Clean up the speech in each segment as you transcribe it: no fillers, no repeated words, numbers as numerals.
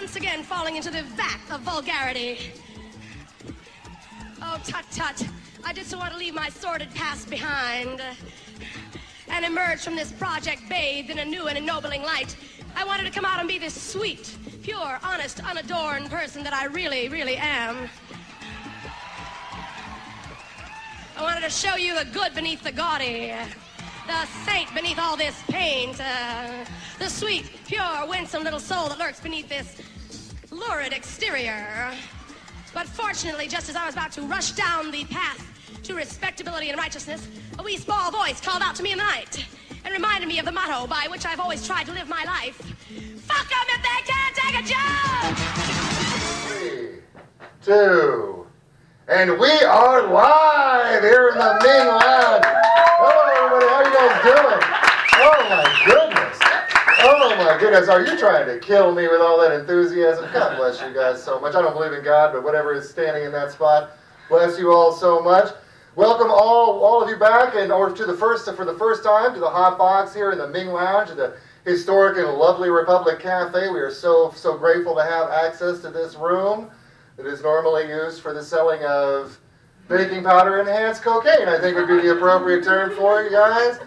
once again falling into the vat of vulgarity. Oh, tut-tut. I just want to leave my sordid past behind and emerge from this project bathed in a new and ennobling light. I wanted to come out and be this sweet, pure, honest, unadorned person that I really, really am. I wanted to show you the good beneath the gaudy, the saint beneath all this paint, the sweet, pure, winsome little soul that lurks beneath this lurid exterior. But fortunately, just as I was about to rush down the path to respectability and righteousness, a wee small voice called out to me in the night and reminded me of the motto by which I've always tried to live my life. Fuck them if they can't take a joke! 3, 2, and we are live here in the Ming Lounge. Hello everybody, how you guys doing? Oh my goodness. Oh my goodness, are you trying to kill me with all that enthusiasm? God bless you guys so much. I don't believe in God, but whatever is standing in that spot, bless you all so much. Welcome all of you back, and or for the first time to the HotBox here in the Ming Lounge at the historic and lovely Republic Cafe. We are so grateful to have access to this room that is normally used for the selling of baking powder and enhanced cocaine, I think would be the appropriate term for you guys.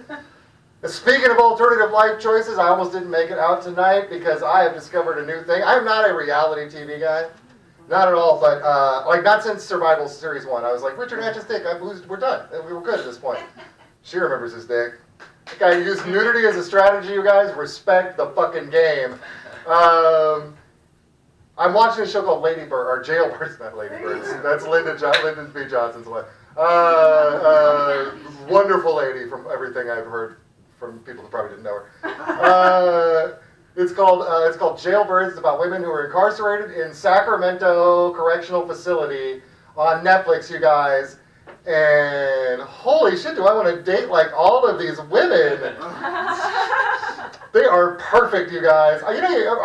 Speaking of alternative life choices, I almost didn't make it out tonight because I have discovered a new thing. I'm not a reality TV guy. Not at all, but not since Survival Series 1. I was like, Richard Hatch's dick, we're done. We were good at this point. She remembers his dick. The guy who used nudity as a strategy, you guys, respect the fucking game. I'm watching a show called Jailbirds, not Ladybirds. That's Lyndon B. Johnson's wife. Wonderful lady from everything I've heard from people who probably didn't know her. It's called Jailbirds. It's about women who are incarcerated in Sacramento Correctional Facility on Netflix, you guys. And holy shit, do I want to date like all of these women? They are perfect, you guys. I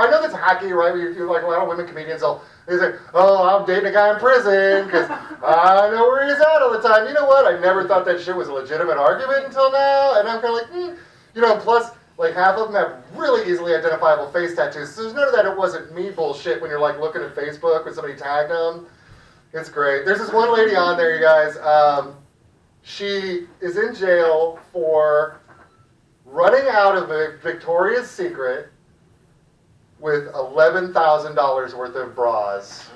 know that's hacky, right? You're like a lot of women comedians. They say, "Oh, I'm dating a guy in prison because I know where he's at all the time." You know what? I never thought that shit was a legitimate argument until now, and I'm kind of like, Plus, like half of them have really easily identifiable face tattoos. So there's none of that "it wasn't me" bullshit when you're like looking at Facebook when somebody tagged them. It's great. There's this one lady on there, you guys. She is in jail for running out of a Victoria's Secret with $11,000 worth of bras.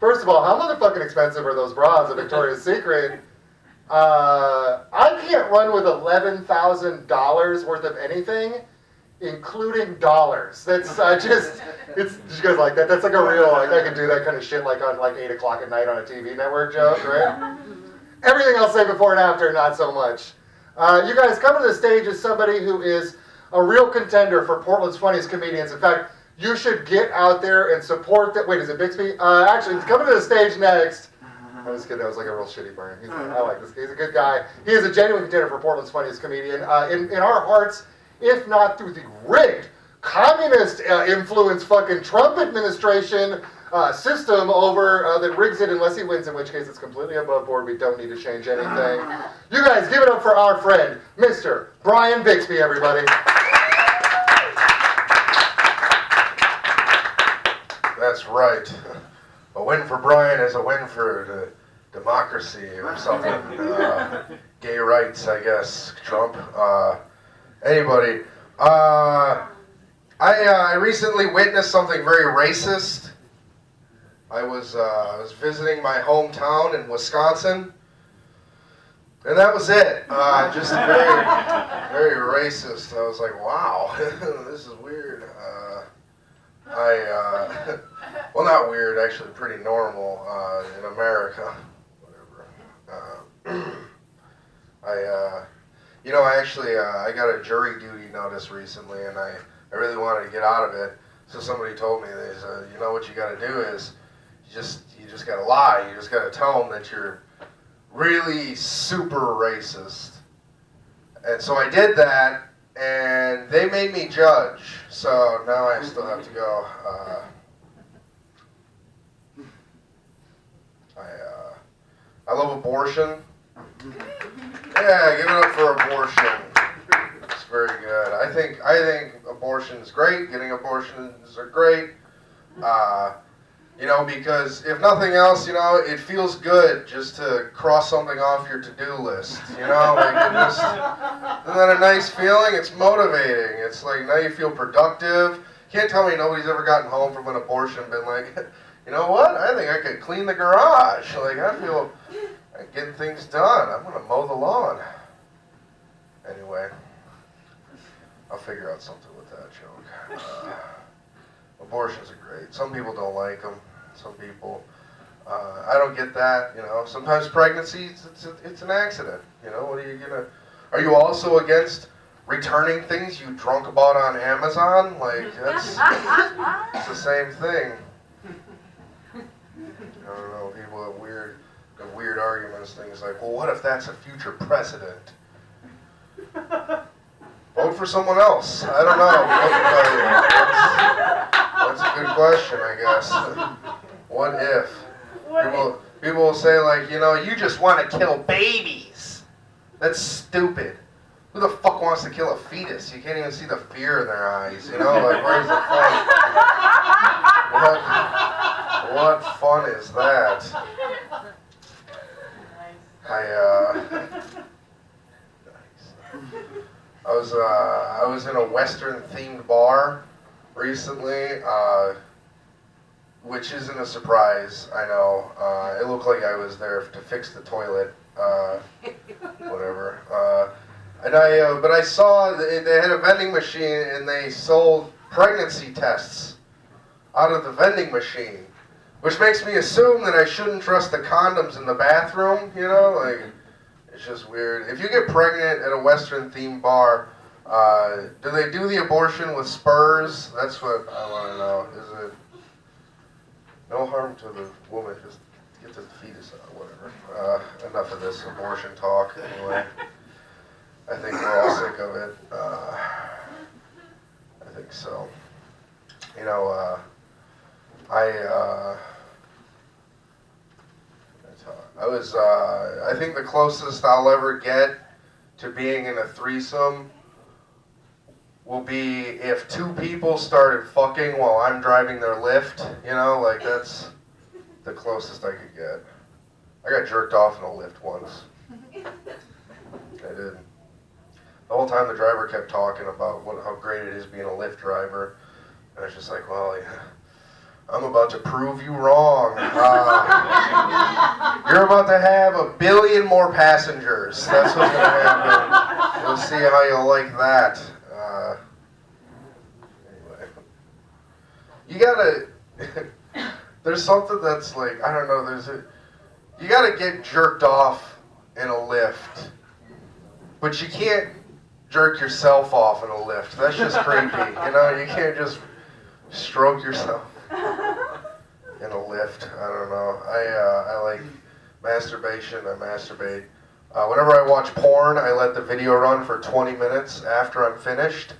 First of all, how motherfucking expensive are those bras at Victoria's Secret? I can't run with $11,000 worth of anything, including dollars. That's she goes like that. That's like a real, like I can do that kind of shit like on like 8 o'clock at night on a TV network joke, right? Everything I'll say before and after, not so much. You guys, coming to the stage is somebody who is a real contender for Portland's funniest comedians. In fact, you should get out there and support that. Wait, is it Bixby? Actually, coming to the stage next. I'm just kidding. That was like a real shitty burn. I like this. He's a good guy. He is a genuine contender for Portland's funniest comedian. In our hearts, if not through the rigged, communist influence fucking Trump administration system over that rigs it unless he wins, in which case it's completely above board. We don't need to change anything. You guys, give it up for our friend, Mr. Brian Bixby, everybody. That's right. A win for Brian is a win for democracy or something. Gay rights, I guess. Trump. Anybody. I recently witnessed something very racist. I was visiting my hometown in Wisconsin, and that was it. Just very, very racist. I was like, wow, this is weird. Well, not weird, actually, pretty normal in America. Whatever. I got a jury duty notice recently, and I really wanted to get out of it. So somebody told me, they said, what you got to do is you just got to lie. You just got to tell them that you're really super racist. And so I did that, and they made me judge. So now I still have to go. I love abortion. Yeah, give it up for abortion. It's very good. I think abortion is great. Getting abortions are great. You know, because if nothing else, you know, it feels good just to cross something off your to-do list. You know, like it just, isn't that a nice feeling? It's motivating. It's like now you feel productive. Can't tell me nobody's ever gotten home from an abortion and been like, you know what? I think I could clean the garage. Like I feel like getting things done. I'm gonna mow the lawn. Anyway, I'll figure out something with that joke. Abortions are great. Some people don't like them. Some people, I don't get that. You know, sometimes pregnancy it's an accident. You know, what are you gonna? Are you also against returning things you drunk bought on Amazon? Like that's it's the same thing. I don't know. People have weird arguments. Things like, well, what if that's a future president? Vote for someone else. I don't know. That's a good question, I guess. What if? People will say, like, you know, you just want to kill babies. That's stupid. Who the fuck wants to kill a fetus? You can't even see the fear in their eyes, you know? Like, where's the fun? What fun is that? I was in a Western themed bar recently, which isn't a surprise. I know. It looked like I was there to fix the toilet. Whatever. But I saw they had a vending machine and they sold pregnancy tests out of the vending machine, which makes me assume that I shouldn't trust the condoms in the bathroom. You know, like. It's just weird. If you get pregnant at a Western themed bar, do they do the abortion with spurs? That's what I want to know. Is it no harm to the woman? Just get the fetus out, whatever. Enough of this abortion talk. Anyway, I think we're all sick of it. I think so. You know, I think the closest I'll ever get to being in a threesome will be if two people started fucking while I'm driving their Lyft, you know, like that's the closest I could get. I got jerked off in a Lyft once. I did. The whole time the driver kept talking about how great it is being a Lyft driver, and I was just like, well, yeah. I'm about to prove you wrong. You're about to have 1 billion more passengers. That's what's going to happen. We'll see how you'll like that. Anyway. You gotta, there's something that's like, I don't know, you gotta get jerked off in a lift. But you can't jerk yourself off in a lift. That's just creepy. You know, you can't just stroke yourself in a lift. I don't know. I like masturbation. I masturbate. Whenever I watch porn, I let the video run for 20 minutes after I'm finished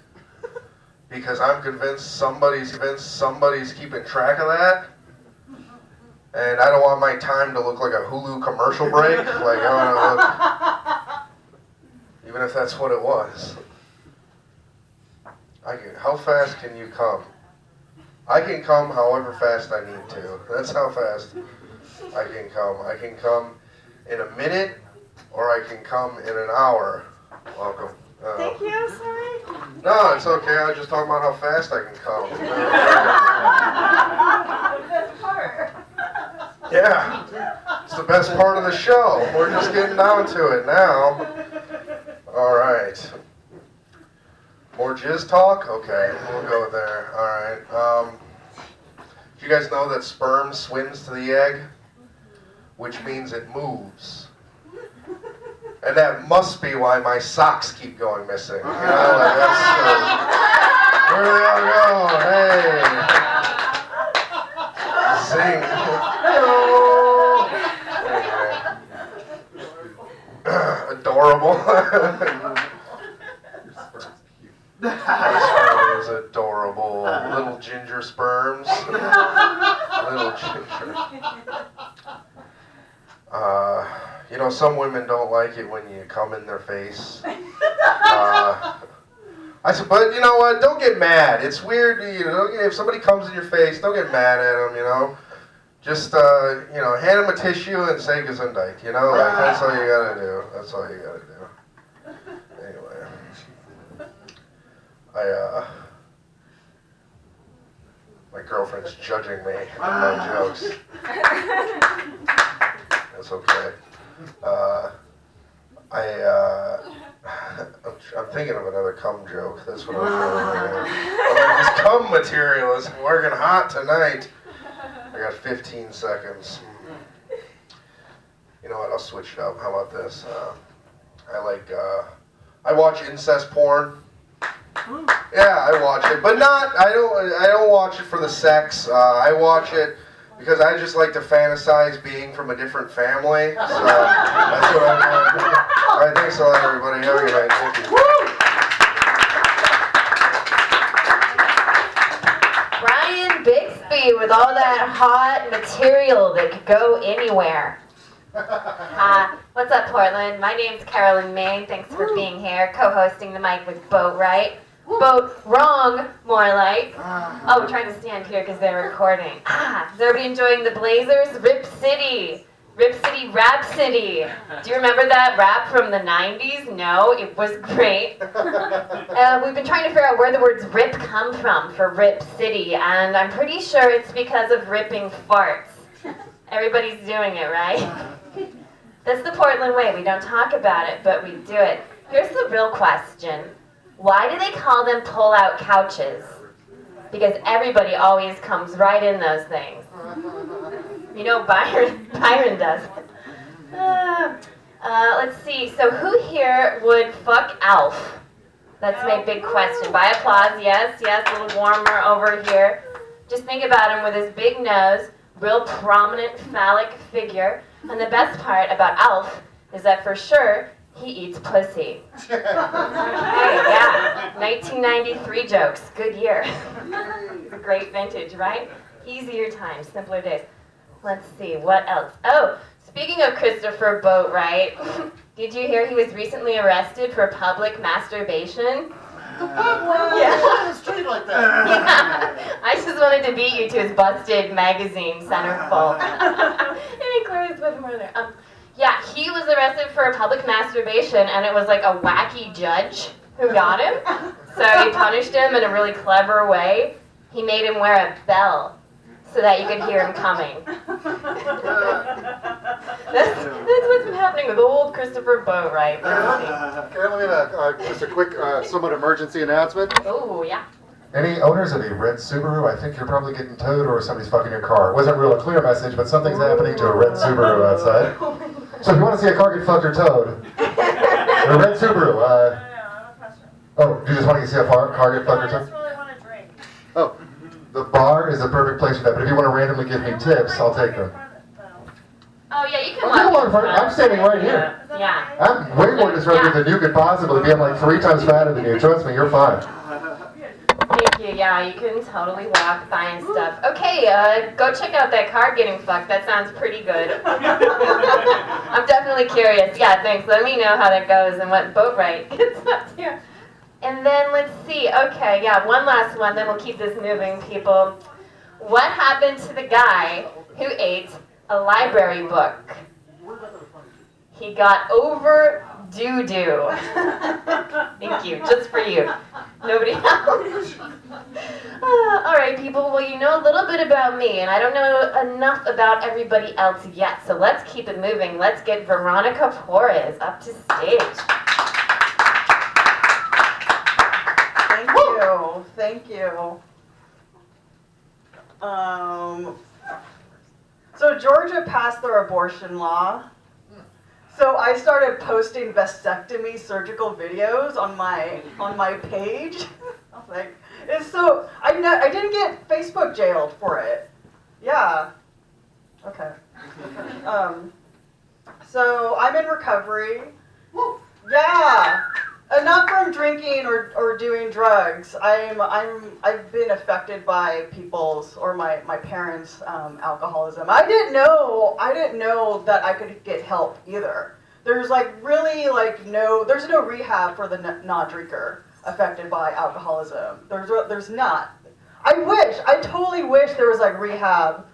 because I'm convinced somebody's keeping track of that. And I don't want my time to look like a Hulu commercial break. Like, I want to look, even if that's what it was. How fast can you come? I can come however fast I need to. That's how fast I can come. I can come in a minute, or I can come in an hour. Welcome. Thank you, sorry. No, it's okay. I was just talking about how fast I can come. Best part. Yeah, it's the best part of the show. We're just getting down to it now. All right. More jizz talk? Okay, we'll go there. All right. Do you guys know that sperm swims to the egg? Which means it moves. And that must be why my socks keep going missing. You know, like that's, where they all go. Hey. Zing. Hello. Anyway. Adorable. My sperm is adorable. Little ginger sperms. Little ginger. You know, some women don't like it when you come in their face. I I said, but you know what? Don't get mad. It's weird. If somebody comes in your face, don't get mad at them. Just hand them a tissue and say Gesundheit. That's all you gotta do. That's all you gotta do. Anyway, my girlfriend's judging me on my jokes. That's okay. I'm thinking of another cum joke. That's what I'm feeling. This cum material is working hot tonight. I got 15 seconds. You know what? I'll switch it up. How about this? I watch incest porn. Yeah, I watch it, but I don't watch it for the sex. I watch it because I just like to fantasize being from a different family. So that's what I'm doing. All right, thanks a lot, everybody. Have a good night. Thank you. Brian Bixby with all that hot material that could go anywhere. What's up, Portland? My name's Carolyn May. Thanks for being here, co-hosting the mic with Boatright. Boat wrong, more like. Oh, we're trying to stand here because they're recording. Is everybody enjoying the Blazers? Rip City, Rap City. Do you remember that rap from the 90s? No, it was great. We've been trying to figure out where the words rip come from for Rip City, and I'm pretty sure it's because of ripping farts. Everybody's doing it, right? That's the Portland way. We don't talk about it, but we do it. Here's the real question. Why do they call them pull-out couches? Because everybody always comes right in those things. Byron does. Let's see. So who here would fuck Alf? That's my big question. By applause, yes, a little warmer over here. Just think about him with his big nose, real prominent phallic figure. And the best part about Alf is that for sure, he eats pussy. Hey, yeah, 1993 jokes, good year. It's a great vintage, right? Easier times, simpler days. Let's see, what else? Oh, speaking of Christopher Boatright, did you hear he was recently arrested for public masturbation? Yeah. Straight like that. Yeah. I just wanted to beat you to his busted magazine centerfold. It includes with more there. Yeah, he was arrested for public masturbation, and it was like a wacky judge who got him. So he punished him in a really clever way. He made him wear a bell so that you could hear him coming. That's what's been happening with old Christopher Boatright. Carolyn, just a quick, somewhat emergency announcement. Oh, yeah. Any owners of a red Subaru, I think you're probably getting towed or somebody's fucking your car. It wasn't real a clear message, but something's happening to a red Subaru outside. So if you want to see a car get fucked or towed, a red Subaru, oh, you just want to see a car get fucked or towed? I just really want to drink. Oh, the bar is a perfect place for that, but if you want to randomly give me tips, I'll take them. Oh, yeah, you can I'm walk in front. I'm standing right here. Yeah. I'm way more disruptive than you could possibly be. I'm like 3 times fatter than you. Trust me, you're fine. Thank you. Yeah, you can totally walk by and stuff. Okay, go check out that car getting fucked. That sounds pretty good. I'm definitely curious. Yeah, thanks. Let me know how that goes and what Boatright gets up to. And then let's see. Okay, yeah, one last one. Then we'll keep this moving, people. What happened to the guy who ate a library book? He got over doo-doo. Thank you, just for you. Nobody else. All right, people, well, you know a little bit about me, and I don't know enough about everybody else yet, so let's keep it moving. Let's get Veronica Porres up to stage. Thank you. So Georgia passed their abortion law. So I started posting vasectomy surgical videos on my page. I was like, it's so I didn't get Facebook jailed for it. Yeah. Okay. So I'm in recovery. Yeah. Not from drinking or doing drugs. I've been affected by people's or my parents' alcoholism. I didn't know that I could get help either. There's there's no rehab for the non-drinker. affected by alcoholism. There's not. I totally wish there was like rehab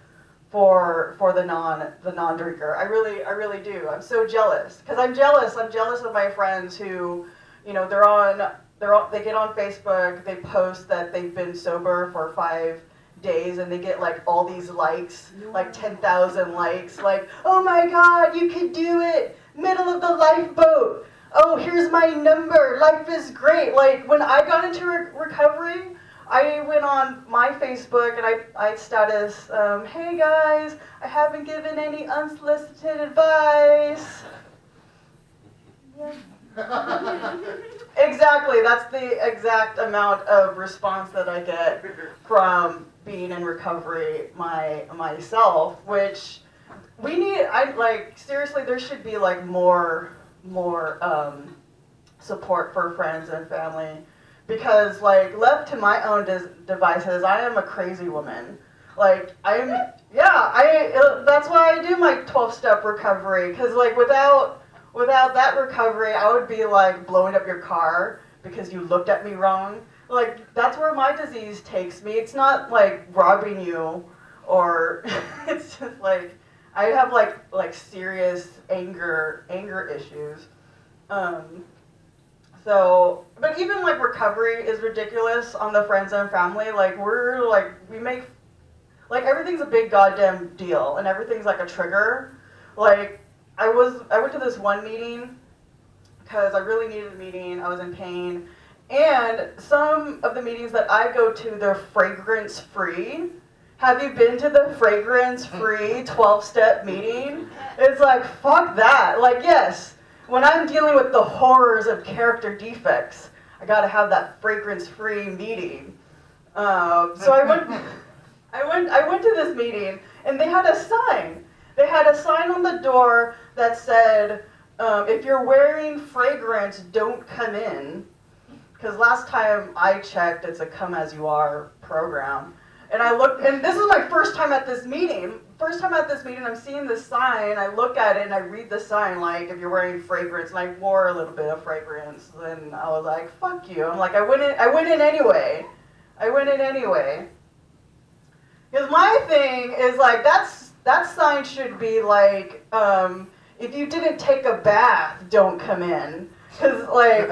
for the non-drinker. I really do. I'm so jealous because I'm jealous of my friends who, you know, they get on Facebook, they post that they've been sober for 5 days and they get like all these likes, like 10,000 likes, like, oh my God, you could do it, middle of the lifeboat, oh, here's my number, life is great. Like when I got into recovery, I went on my Facebook and I status, hey guys, I haven't given any unsolicited advice. Yeah. Exactly, that's the exact amount of response that I get from being in recovery myself, which we need. Seriously, there should be like more support for friends and family, because like left to my own devices, I am a crazy woman. Like that's why I do my 12-step recovery, because like without that recovery, I would be like blowing up your car because you looked at me wrong. Like that's where my disease takes me. It's not like robbing you, or it's just like I have like serious anger issues. So, but even like recovery is ridiculous on the friends and family. Like we make like everything's a big goddamn deal, and everything's like a trigger. Like I went to this one meeting because I really needed a meeting. I was in pain. And some of the meetings that I go to, they're fragrance free. Have you been to the fragrance free 12-step meeting? It's like, fuck that. Like, yes, when I'm dealing with the horrors of character defects, I gotta have that fragrance free meeting. So I went to this meeting, and they had a sign. They had a sign on the door that said, if you're wearing fragrance, don't come in. Because last time I checked, it's a come as you are program. And I looked, and this is my first time at this meeting. I'm seeing this sign, I look at it and I read the sign, like, if you're wearing fragrance, and I wore a little bit of fragrance, and I was like, fuck you. I'm like, I went in anyway. Because my thing is like, that sign should be like, if you didn't take a bath, don't come in. Because, like,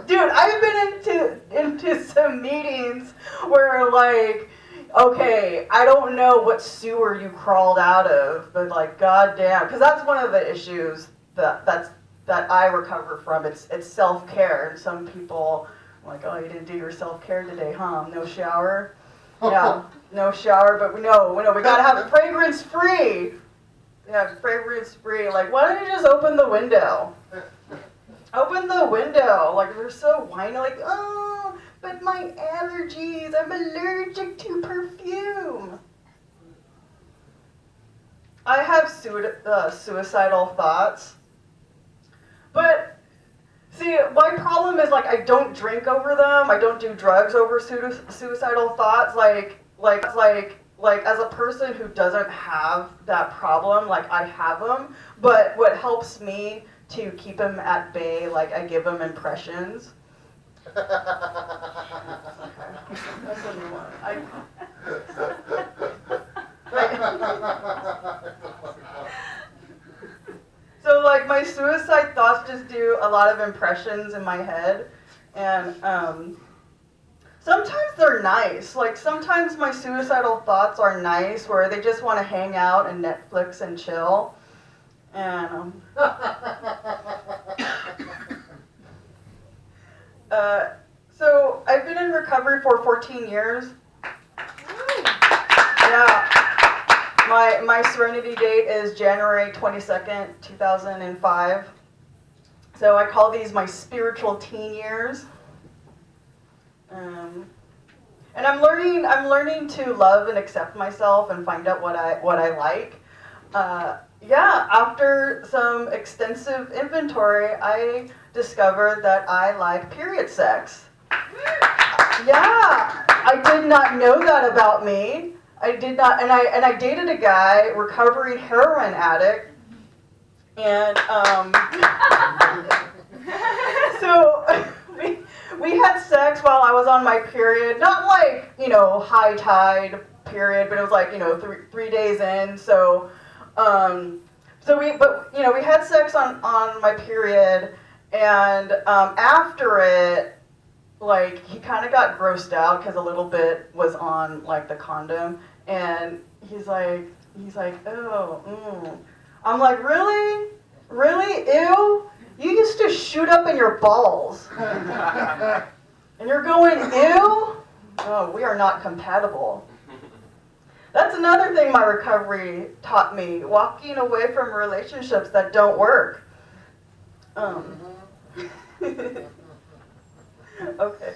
dude, I've been into some meetings where, like, okay, I don't know what sewer you crawled out of, but, like, goddamn, because that's one of the issues that I recover from. It's self-care, and some people are like, oh, you didn't do your self-care today, huh? No shower? Yeah, no shower, but we gotta have fragrance-free. Yeah, fragrance-free. Like, why don't you just open the window? Open the window. Like, they're so whiny. Like, oh, but my allergies. I'm allergic to perfume. I have suicidal thoughts. But, see, my problem is, like, I don't drink over them. I don't do drugs over suicidal thoughts. Like, as a person who doesn't have that problem, like, I have them. But what helps me to keep them at bay, like, I give them impressions. That's a new one. So, like, my suicide thoughts just do a lot of impressions in my head, and sometimes they're nice. Like, sometimes my suicidal thoughts are nice, where they just want to hang out and Netflix and chill. And so I've been in recovery for 14 years. Yeah. My serenity date is January 22nd, 2005. So I call these my spiritual teen years. And I'm learning to love and accept myself and find out what I like. Yeah, after some extensive inventory, I discovered that I like period sex. Yeah, I did not know that about me. I did not, and I dated a guy, recovering heroin addict, and so we we had sex while I was on my period. Not like, high tide period, but it was like, three days in. So, we had sex on my period, and after it, like, he kind of got grossed out because a little bit was on, like, the condom, and he's like, oh, I'm like, really? Really? Ew? You used to shoot up in your balls. And you're going, ew? Oh, we are not compatible. That's another thing my recovery taught me, walking away from relationships that don't work. Okay.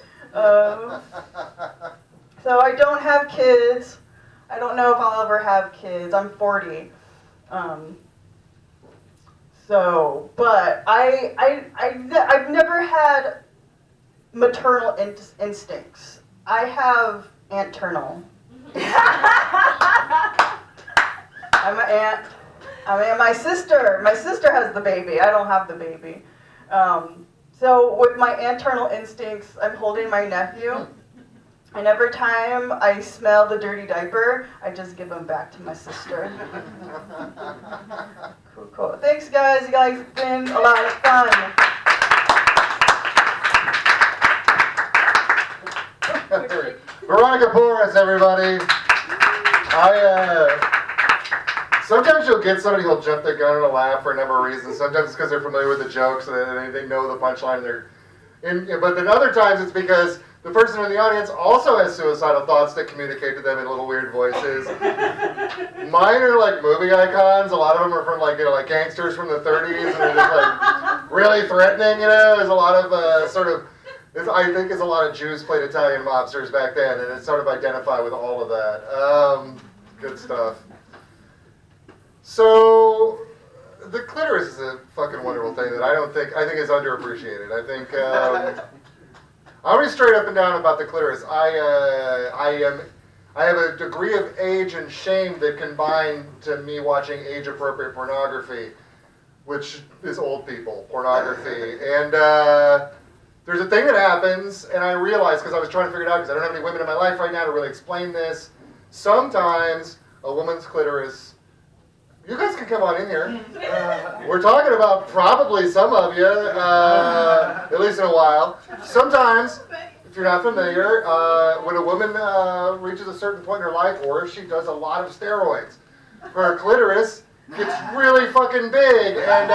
So I don't have kids. I don't know if I'll ever have kids. I'm 40. But I've never had maternal instincts. I have anternal. I'm an aunt. My sister has the baby. I don't have the baby. So with my anternal instincts, I'm holding my nephew, and every time I smell the dirty diaper, I just give him back to my sister. Cool. Thanks, guys. You guys have been a lot of fun. Veronica Porras, everybody. Sometimes you'll get somebody who'll jump the gun and laugh for a number of reasons. Sometimes it's because they're familiar with the jokes and they know the punchline. But then other times it's because the person in the audience also has suicidal thoughts that communicate to them in little weird voices. Mine are like movie icons. A lot of them are from like gangsters from the 30s, and they're just like really threatening. There's a lot of I think it's a lot of Jews played Italian mobsters back then, and it's sort of identify with all of that. Good stuff. So, the clitoris is a fucking wonderful thing that I think is underappreciated. I think I'll be straight up and down about the clitoris. I have a degree of age and shame that combine to me watching age-appropriate pornography, which is old people pornography, and there's a thing that happens, and I realized, because I was trying to figure it out, because I don't have any women in my life right now to really explain this, sometimes a woman's clitoris, you guys can come on in here, we're talking about probably some of you, at least in a while. Sometimes, if you're not familiar, when a woman reaches a certain point in her life, or if she does a lot of steroids, her clitoris gets really fucking big, and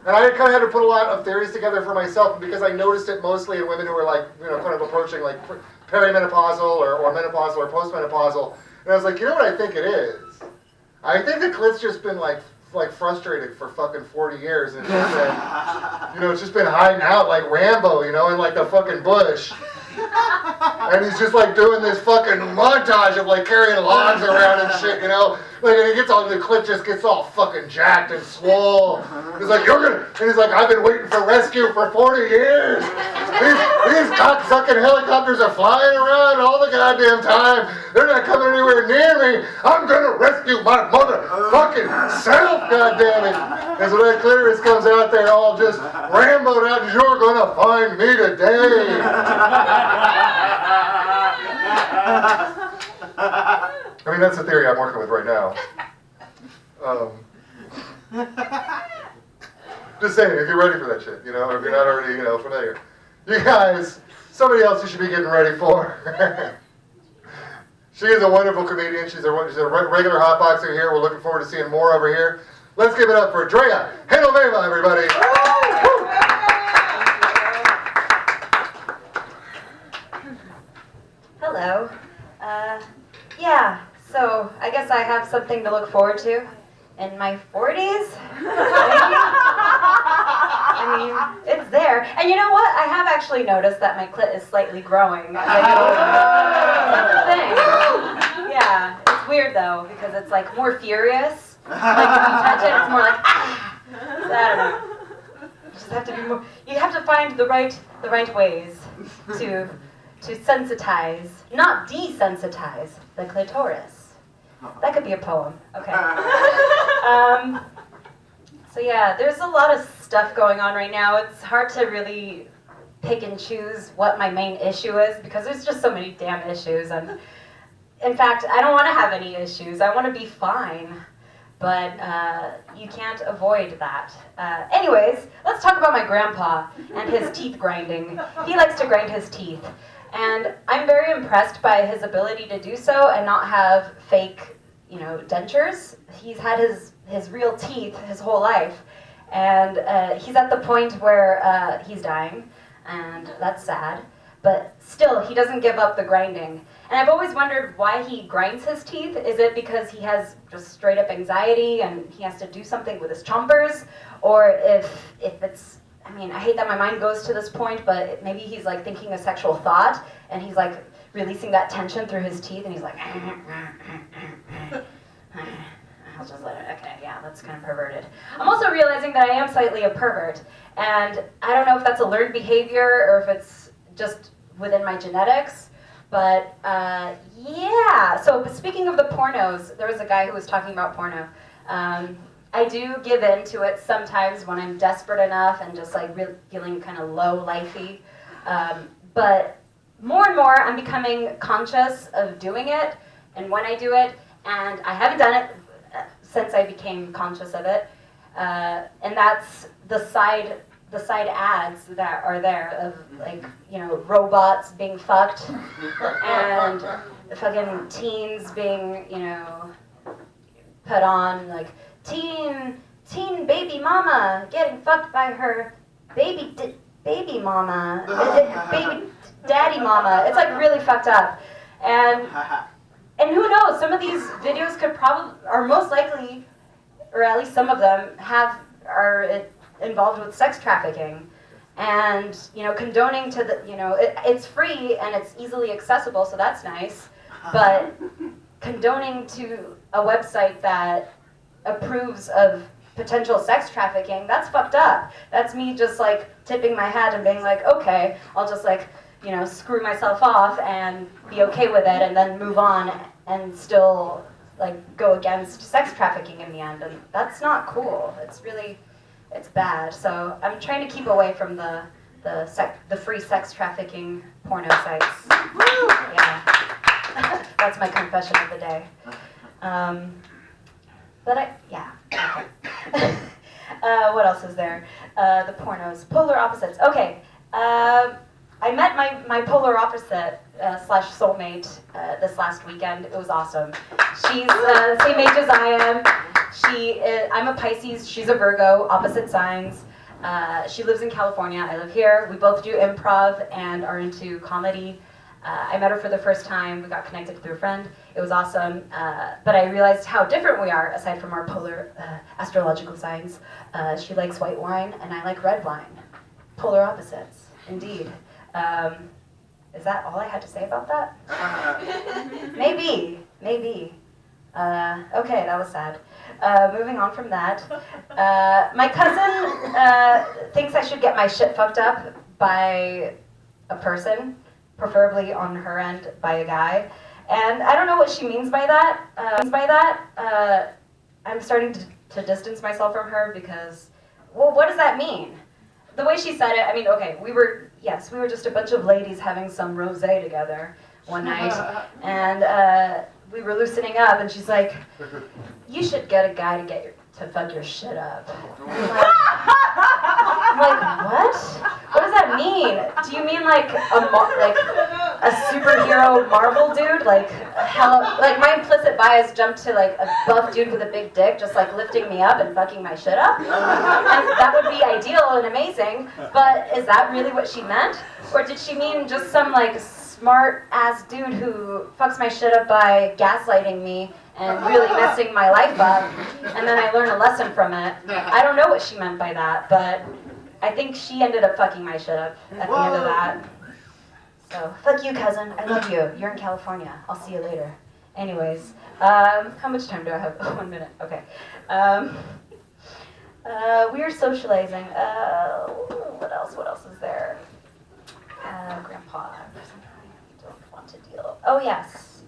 I kind of had to put a lot of theories together for myself, because I noticed it mostly in women who were like, kind of approaching like perimenopausal or menopausal or postmenopausal. And I was like, you know what I think it is? I think the clit's just been like frustrated for fucking 40 years, and it's just been hiding out like Rambo, in like the fucking bush. And he's just like doing this fucking montage of like carrying logs around and shit, Like, and he gets all, the clit just gets all fucking jacked and swole. He's like, and he's like, I've been waiting for rescue for 40 years. These cocksucking helicopters are flying around all the goddamn time. They're not coming anywhere near me. I'm gonna rescue my motherfucking self, goddammit. And so that clitoris comes out there all just Rambo'd out, and you're gonna find me today. I mean, that's the theory I'm working with right now. Just saying, if you're ready for that shit, or if you're not already, familiar. You guys, somebody else you should be getting ready for. She is a wonderful comedian. She's a regular hotboxer here. We're looking forward to seeing more over here. Let's give it up for Drea Henoveva, everybody. Hello. So I guess I have something to look forward to in my 40s. I mean, it's there. And you know what? I have actually noticed that my clit is slightly growing as I get older. That's the thing. Yeah, it's weird though, because it's like more furious. Like when you touch it, it's more like, ah! So, I don't know. You just have to be more, you have to find the right ways to sensitize, not desensitize the clitoris. That could be a poem. Okay. So yeah, there's a lot of stuff going on right now. It's hard to really pick and choose what my main issue is because there's just so many damn issues. And in fact, I don't want to have any issues. I want to be fine. But you can't avoid that. Anyways, let's talk about my grandpa and his teeth grinding. He likes to grind his teeth. And I'm very impressed by his ability to do so and not have fake, dentures. He's had his real teeth his whole life. And he's at the point where he's dying, and that's sad. But still, he doesn't give up the grinding. And I've always wondered why he grinds his teeth. Is it because he has just straight up anxiety and he has to do something with his chompers? Or if it's, I hate that my mind goes to this point, but maybe he's like thinking a sexual thought and he's like releasing that tension through his teeth and he's like, I'll just let it, okay, yeah, that's kind of perverted. I'm also realizing that I am slightly a pervert. And I don't know if that's a learned behavior or if it's just within my genetics. But yeah, so speaking of the pornos, there was a guy who was talking about porno. I do give in to it sometimes when I'm desperate enough and just like feeling kind of low lifey. But more and more I'm becoming conscious of doing it and when I do it. And I haven't done it since I became conscious of it. And that's the side ads that are there of like, robots being fucked and fucking teens being, put on like teen baby mama getting fucked by her baby mama, baby daddy mama. It's like really fucked up. And who knows, some of these videos are most likely, or at least some of them are involved with sex trafficking, and condoning to the it's free and it's easily accessible, so that's nice. But condoning to a website that approves of potential sex trafficking, that's fucked up. That's me just like tipping my hat and being like, okay, I'll just like screw myself off and be okay with it, and then move on and still like go against sex trafficking in the end, and that's not cool. It's bad. So I'm trying to keep away from the free sex trafficking porno sites. Yeah, that's my confession of the day. Okay. What else is there? The pornos, polar opposites. Okay. I met my polar opposite slash soulmate this last weekend. It was awesome. She's the same age as I am. I'm a Pisces, she's a Virgo, opposite signs. She lives in California, I live here. We both do improv and are into comedy. I met her for the first time, we got connected through a friend. It was awesome, but I realized how different we are aside from our polar astrological signs. She likes white wine and I like red wine. Polar opposites, indeed. Is that all I had to say about that? Maybe. Okay, that was sad. Moving on from that. My cousin thinks I should get my shit fucked up by a person, preferably on her end by a guy. And I don't know what she means by that. I'm starting to distance myself from her because, well, what does that mean? The way she said it, okay, we were just a bunch of ladies having some rosé together one night, and we were loosening up, and she's like, you should get a guy to fuck your shit up. I'm like, what? What does that mean? Do you mean like a superhero Marvel dude? Like my implicit bias jumped to like a buff dude with a big dick just like lifting me up and fucking my shit up? And that would be ideal and amazing, but is that really what she meant? Or did she mean just some like smart ass dude who fucks my shit up by gaslighting me and really messing my life up, and then I learn a lesson from it? I don't know what she meant by that, but I think she ended up fucking my shit up at the end of that. So, fuck you, cousin. I love you. You're in California. I'll see you later. Anyways, how much time do I have? 1 minute. Okay. We are socializing. What else is there? Grandpa. I don't want to deal. Oh, yes.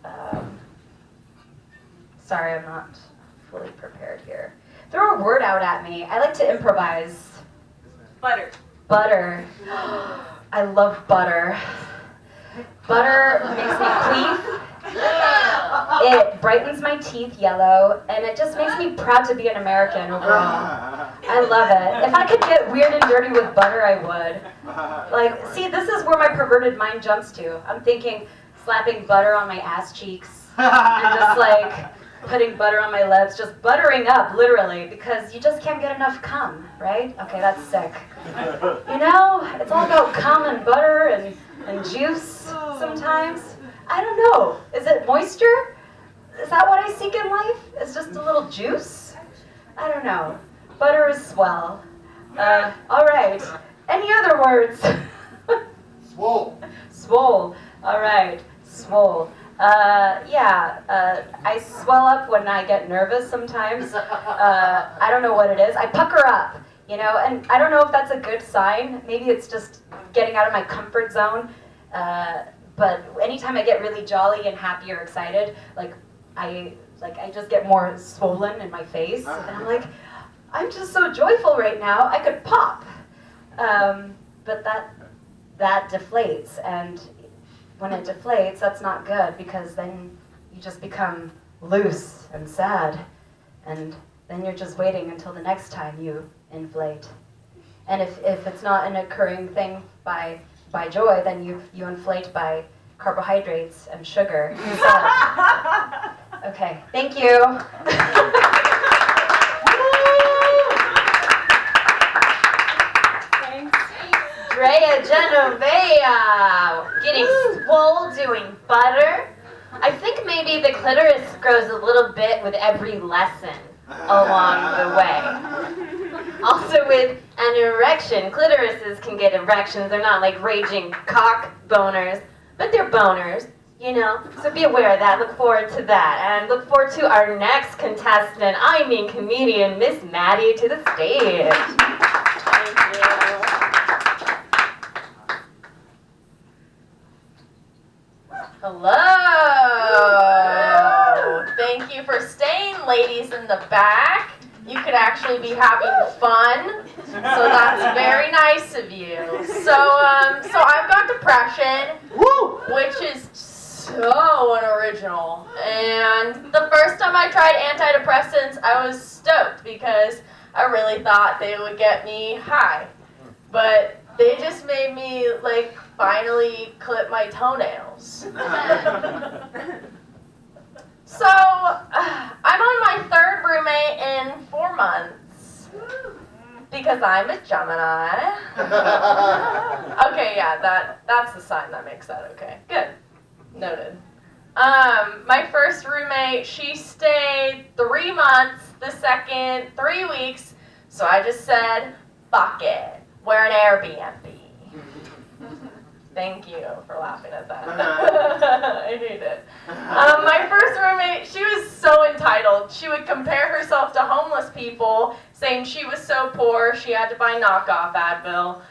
Sorry, I'm not fully prepared here. Throw a word out at me. I like to improvise. Butter. Butter. I love butter. Butter makes me queef. It brightens my teeth yellow, and it just makes me proud to be an American overall. I love it. If I could get weird and dirty with butter, I would. Like, see, this is where my perverted mind jumps to. I'm thinking slapping butter on my ass cheeks, and just like putting butter on my lips, just buttering up, literally, because you just can't get enough cum, right? Okay, that's sick. You know, it's all about cum and butter and juice sometimes. I don't know. Is it moisture? Is that what I seek in life? It's just a little juice? I don't know. Butter is swell. All right. Any other words? Swole. Swole. All right. Swole. I swell up when I get nervous sometimes. I don't know what it is. I pucker up, you know, and I don't know if that's a good sign. Maybe it's just getting out of my comfort zone. But anytime I get really jolly and happy or excited, I just get more swollen in my face, and I'm like, I'm just so joyful right now, I could pop. But that deflates, and when it deflates, that's not good, because then you just become loose and sad, and then you're just waiting until the next time you inflate. And if it's not an occurring thing by joy, then you inflate by carbohydrates and sugar. So, okay, thank you. Thanks. Drea Genovea, getting swole doing butter. I think maybe the clitoris grows a little bit with every lesson along the way. Also with an erection, clitorises can get erections. They're not like raging cock boners, but they're boners, you know. So be aware of that. Look forward to that. And look forward to our next contestant, comedian Miss Maddie, to the stage. Thank you. Hello. Thank you for staying, ladies in the back. You could actually be having fun, so that's very nice of you. So I've got depression, which is so unoriginal. And the first time I tried antidepressants, I was stoked because I really thought they would get me high. But they just made me, finally clip my toenails. So, I'm on my third roommate in 4 months, because I'm a Gemini. Okay, yeah, that's the sign that makes that okay. Good. Noted. My first roommate, she stayed 3 months, the second 3 weeks, so I just said, fuck it, we're an Airbnb. Thank you for laughing at that. I hate it. My first roommate, she was so entitled. She would compare herself to homeless people, saying she was so poor she had to buy knockoff Advil.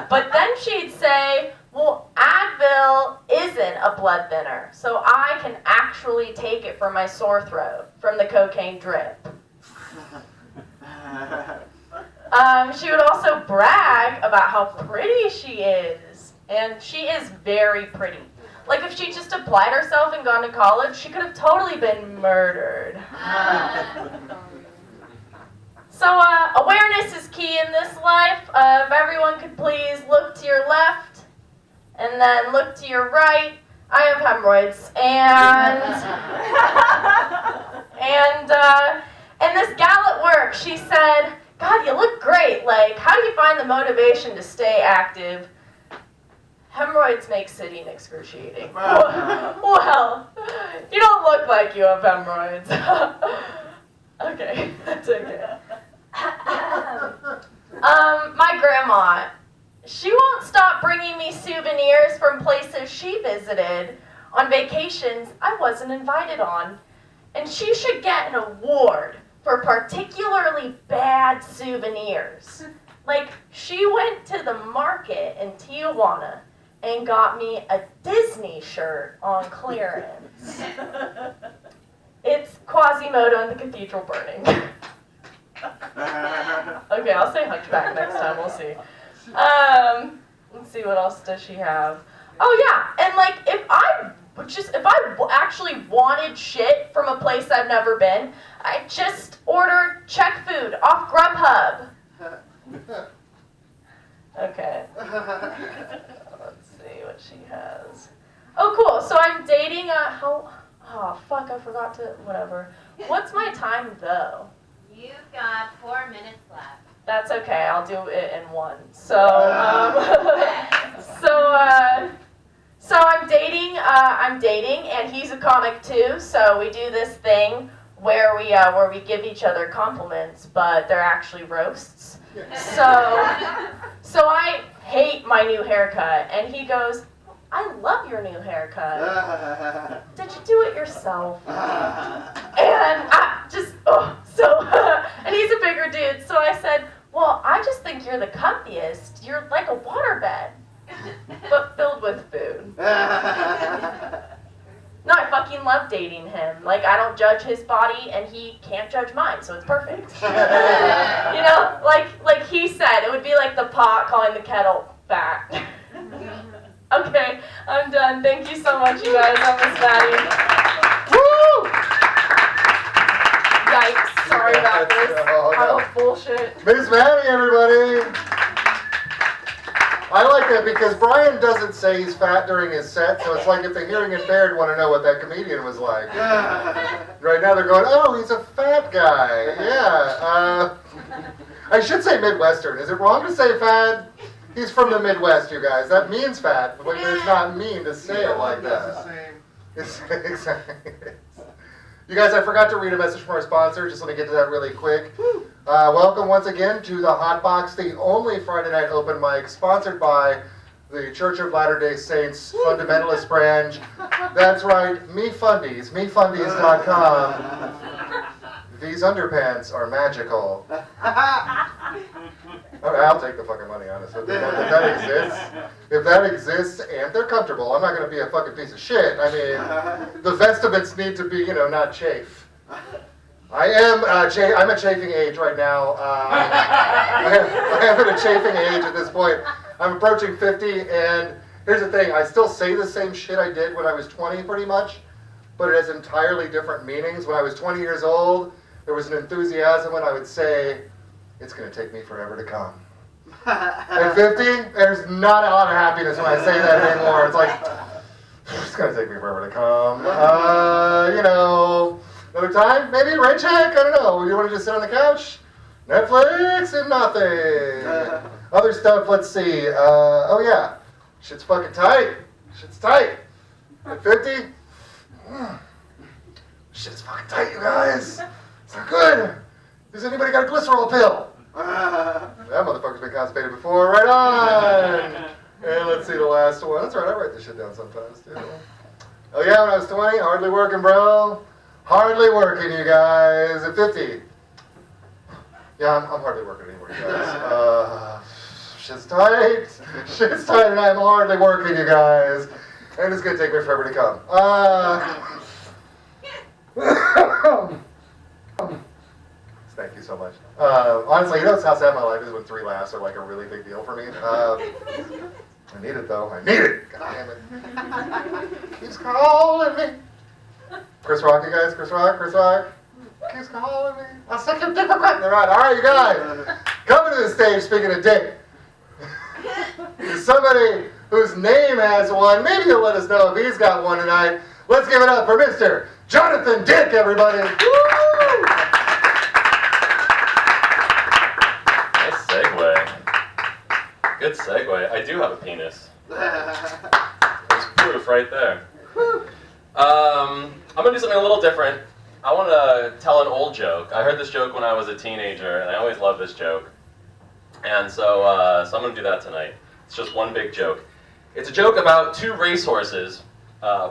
But then she'd say, well, Advil isn't a blood thinner, so I can actually take it for my sore throat from the cocaine drip. She would also brag about how pretty she is. And she is very pretty. Like, if she just applied herself and gone to college, she could have totally been murdered. So, awareness is key in this life. If everyone could please look to your left, and then look to your right. I have hemorrhoids, and this gal at work, she said, God, you look great. Like, how do you find the motivation to stay active? Hemorrhoids make sitting excruciating. Well, you don't look like you have hemorrhoids. Okay, that's okay. My grandma, she won't stop bringing me souvenirs from places she visited on vacations I wasn't invited on. And she should get an award for particularly bad souvenirs. Like, she went to the market in Tijuana and got me a Disney shirt on clearance. It's Quasimodo and the Cathedral Burning. Okay, I'll say Hunchback next time, we'll see. Let's see, what else does she have? Oh yeah, and like if I actually wanted shit from a place I've never been, I just order check food off Grubhub. Okay. Let's see what she has. Oh cool, so I'm dating oh fuck, I forgot to, whatever. What's my time though? You've got 4 minutes left. That's okay, I'll do it in one. So, so I'm dating, and he's a comic too. So we do this thing where we give each other compliments, but they're actually roasts. So I hate my new haircut, and he goes, "I love your new haircut. Did you do it yourself?" And I just, and he's a bigger dude, so I said, "Well, I just think you're the comfiest. You're like a waterbed, but filled with food." No, I fucking love dating him. Like, I don't judge his body, and he can't judge mine, so it's perfect. You know, like he said, it would be like the pot calling the kettle fat. Okay, I'm done. Thank you so much, you guys. I'm Miss Maddie. Woo! Yikes, sorry about this. Oh, bullshit. Miss Maddie, everybody! I like that because Brian doesn't say he's fat during his set, so it's like if the hearing impaired want to know what that comedian was like. Right now they're going, oh, he's a fat guy. Yeah. I should say Midwestern. Is it wrong to say fat? He's from the Midwest, you guys. That means fat, but it's not mean to say it like that. It's exactly. You guys, I forgot to read a message from our sponsor. Just let me get to that really quick. Welcome once again to the HotBox, the only Friday night open mic sponsored by the Church of Latter-day Saints Fundamentalist Branch. That's right, MeFundies, MeFundies.com. These underpants are magical. I'll take the fucking money, honestly. If that exists and they're comfortable, I'm not going to be a fucking piece of shit. I mean, the vestments need to be, not chafe. I'm a chafing age right now. I am at a chafing age at this point. I'm approaching 50, and here's the thing. I still say the same shit I did when I was 20, pretty much, but it has entirely different meanings. When I was 20 years old, there was an enthusiasm when I would say, it's going to take me forever to come. At 50, there's not a lot of happiness when I say that anymore. It's like, it's going to take me forever to come. Another time, maybe a rent check, I don't know. You want to just sit on the couch? Netflix and nothing. Other stuff, let's see. Oh yeah, shit's fucking tight. Shit's tight. At 50, shit's fucking tight, you guys. It's not good. Has anybody got a glycerol pill? That motherfucker's been constipated before. Right on. And let's see the last one. That's right, I write this shit down sometimes too. Oh yeah, when I was 20, hardly working, bro. Hardly working, you guys. At 50. Yeah, I'm hardly working anymore, you guys. Shit's tight. Shit's tight, and I'm hardly working, you guys. And it's gonna take me forever to come. Thank you so much. Honestly, how sad my life is when 3 laughs are like a really big deal for me. I need it though. I need it. God damn it. Keeps calling me. Chris Rock, you guys. Chris Rock. Keeps calling me. I'll suck your dick. All right, you guys. Coming to the stage, speaking of dick. Somebody whose name has one. Maybe you'll let us know if he's got one tonight. Let's give it up for Mr. Jonathan Dick, everybody. Woo! Nice segue. Good segue. I do have a penis. There's proof right there. I'm going to do something a little different. I want to tell an old joke. I heard this joke when I was a teenager, and I always love this joke. And so I'm going to do that tonight. It's just one big joke. It's a joke about 2 racehorses,